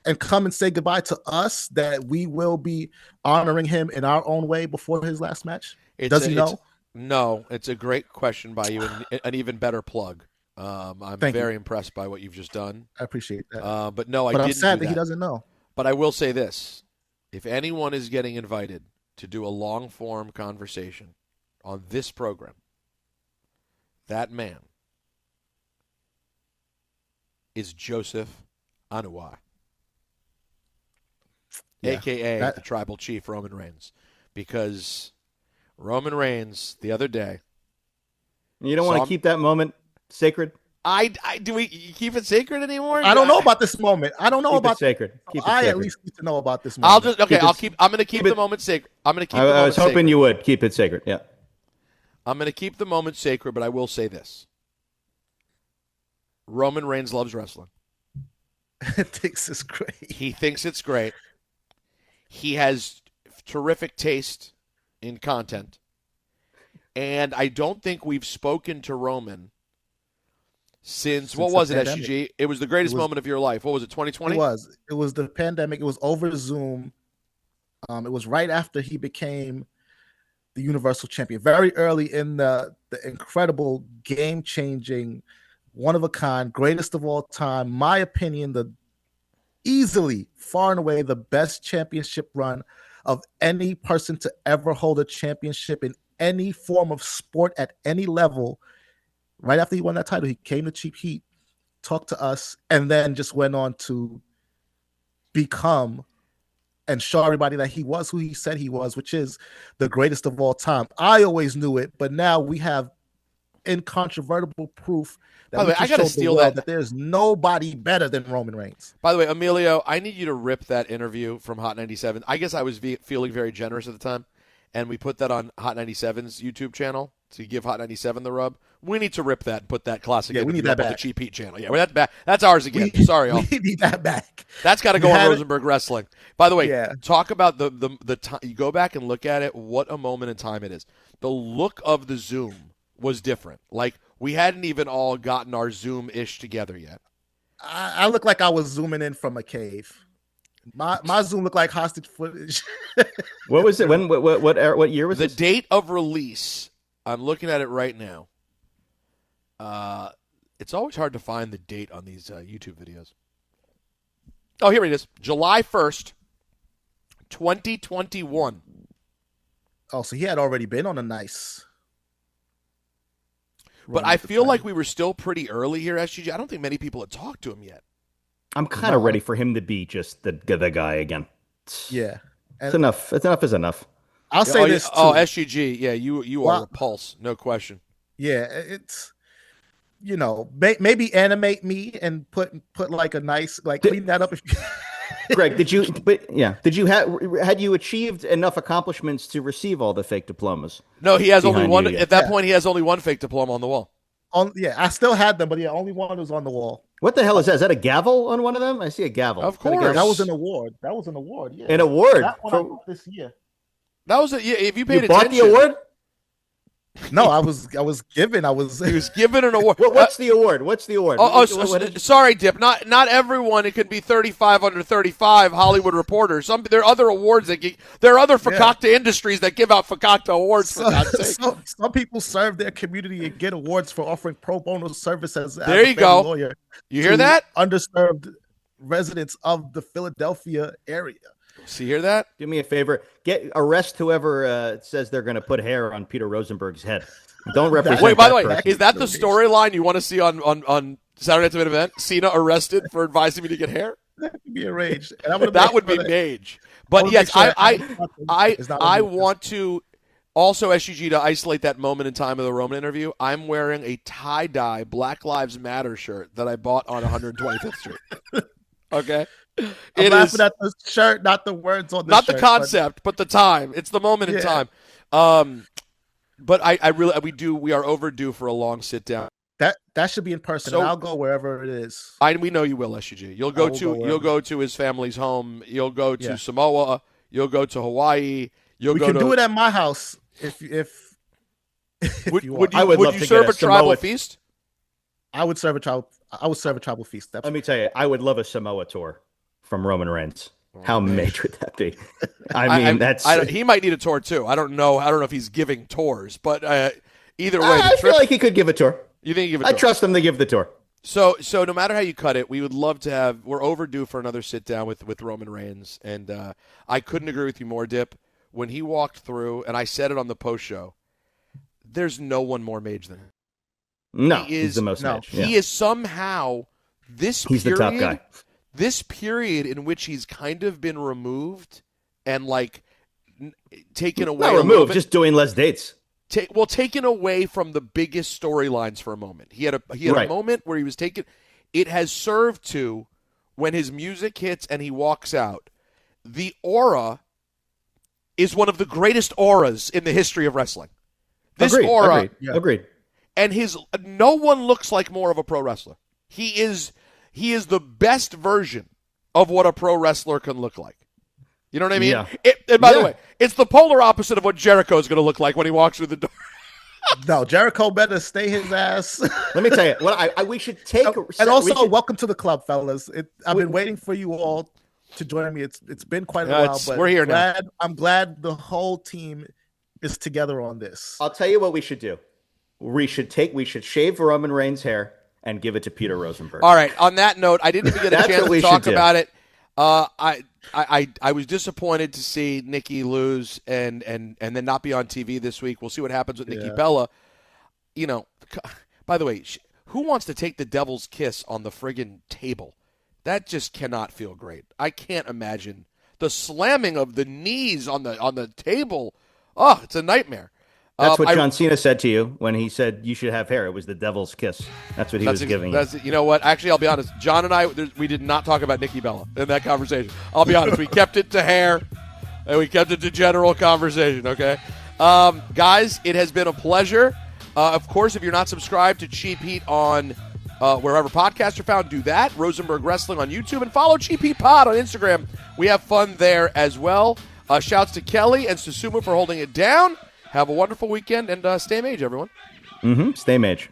and come and say goodbye to us, that we will be honoring him in our own way before his last match? Does he know? No, it's a great question by you, and an even better plug. I'm very impressed by what you've just done. I appreciate that. But no, I didn't. But I'm sad that he doesn't know. But I will say this. If anyone is getting invited to do a long-form conversation on this program, that man is Joseph Anuai, a.k.a. the Tribal Chief Roman Reigns, because Roman Reigns the other day... You don't want to keep that moment sacred? Do we keep it sacred anymore? I don't know about this moment. I don't know about sacred. Keep it I sacred. at least need to know about this moment. I'm going to keep the moment sacred. I'm going to keep. I was hoping you would keep it sacred. Yeah. I'm going to keep the moment sacred, but I will say this: Roman Reigns loves wrestling. Thinks it's great. He thinks it's great. He has terrific taste in content, and I don't think we've spoken to Roman since what was it, SGG? It was the greatest moment of your life. What was it, 2020? It was the pandemic. It was over Zoom. It was right after he became the Universal Champion. Very early in the incredible, game-changing, one-of-a-kind, greatest of all time, my opinion, the easily, far and away, the best championship run of any person to ever hold a championship in any form of sport at any level. Right after he won that title, he came to Cheap Heat, talked to us, and then just went on to become and show everybody that he was who he said he was, which is the greatest of all time. I always knew it, but now we have incontrovertible proof that, by the way, I gotta steal that there's nobody better than Roman Reigns. By the way, Emilio, I need you to rip that interview from Hot 97. I guess I was feeling very generous at the time, and we put that on Hot 97's YouTube channel to give Hot 97 the rub. We need to rip that and put that classic we need that back. On the Cheap Heat channel. Yeah, that's back. That's ours again. Sorry, y'all. We need that back. That's got to go on Rosenberg Wrestling. By the way, talk about the time. You go back and look at it. What a moment in time it is. The look of the Zoom was different. Like, we hadn't even all gotten our Zoom-ish together yet. I look like I was zooming in from a cave. My Zoom looked like hostage footage. What was it? When? What year was the this? Date of release? I'm looking at it right now. It's always hard to find the date on these YouTube videos. Oh, here it is. July 1st, 2021. Oh, so he had already been on a nice... But I feel like we were still pretty early here, SGG. I don't think many people had talked to him yet. I'm kind of ready for him to be just the guy again. Yeah. It's enough. It's enough is enough. I'll say this too. Oh, SGG. Yeah, you are a pulse. No question. Yeah, it's... maybe animate me and put like a nice, like, clean that up. Greg, did you had you achieved enough accomplishments to receive all the fake diplomas? No, he has only one. You, yeah. At that point, he has only one fake diploma on the wall. I still had them, but only one was on the wall. What the hell is that? Is that a gavel on one of them? I see a gavel. Of course. That was an award. Yeah. An award? That one I got this year. That was if you paid attention. Bought the award? No, I was given. He was given an award. What's the award? What's the award? Sorry, Dip. Not everyone. It could be 35 under 35 Hollywood Reporter. There are other awards there are other fakakta industries that give out fakakta awards. For God's sake. Some people serve their community and get awards for offering pro bono services. There you go. Lawyer you hear that? Underserved residents of the Philadelphia area. So you hear that? Do me a favor. Arrest whoever says they're going to put hair on Peter Rosenberg's head. Don't represent. Wait, by the way, is that the storyline you want to see on Saturday Night's Main Event? Cena arrested for advising me to get hair? That could be arranged. That would be Maj. But yes, I want to also, SGG, to isolate that moment in time of the Roman interview. I'm wearing a tie-dye Black Lives Matter shirt that I bought on 125th Street. Okay? I'm laughing at the shirt, not the words on the shirt. Not the concept, but the time. It's the moment in time. But we are overdue for a long sit down. That should be in person. So, I'll go wherever it is. We know you will, SUG. You'll go to his family's home. You'll go to Samoa. You'll go to Hawaii. We can do it at my house if would you want. Would you serve a tribal feast? I would serve a tribal feast. Let me tell you, I would love a Samoa tour from Roman Reigns. How major would that be? I mean, he might need a tour too. I don't know if he's giving tours, but either way, I feel like he could give a tour. You think he give a tour? I trust him to give the tour. So no matter how you cut it, we would love to have. We're overdue for another sit down with Roman Reigns, and I couldn't agree with you more, Dip. When he walked through, and I said it on the post show, there's no one more Maj than him. No, he's the most Maj. He is somehow he's the top guy. This period in which he's kind of been removed and taken away. Not removed, just doing less dates. Taken away from the biggest storylines for a moment. He had a moment where he was taken. It has served to, when his music hits and he walks out, the aura is one of the greatest auras in the history of wrestling. This aura, agreed. And no one looks like more of a pro wrestler. He is the best version of what a pro wrestler can look like. You know what I mean? Yeah. And by the way, it's the polar opposite of what Jericho is going to look like when he walks through the door. No, Jericho better stay his ass. Let me tell you, we should take. And also, welcome to the club, fellas. I've been waiting for you all to join me. It's been quite a while, but we're here now. I'm glad the whole team is together on this. I'll tell you what we should do. We should shave Roman Reigns' hair and give it to Peter Rosenberg. All right. On that note, I didn't even get a chance to talk about it. I was disappointed to see Nikki lose and then not be on TV this week. We'll see what happens with Nikki Bella. You know, by the way, who wants to take the devil's kiss on the friggin' table? That just cannot feel great. I can't imagine the slamming of the knees on the table. Oh, it's a nightmare. That's what John Cena said to you when he said you should have hair. It was the devil's kiss. That's what he was giving you. You know what? Actually, I'll be honest. John and I, we did not talk about Nikki Bella in that conversation. I'll be honest. We kept it to hair, and we kept it to general conversation, okay? Guys, it has been a pleasure. Of course, if you're not subscribed to Cheap Heat on wherever podcasts are found, do that. Rosenberg Wrestling on YouTube, and follow Cheap Heat Pod on Instagram. We have fun there as well. Shouts to Kelly and Susumu for holding it down. Have a wonderful weekend, and stay Maj, everyone. Stay Maj.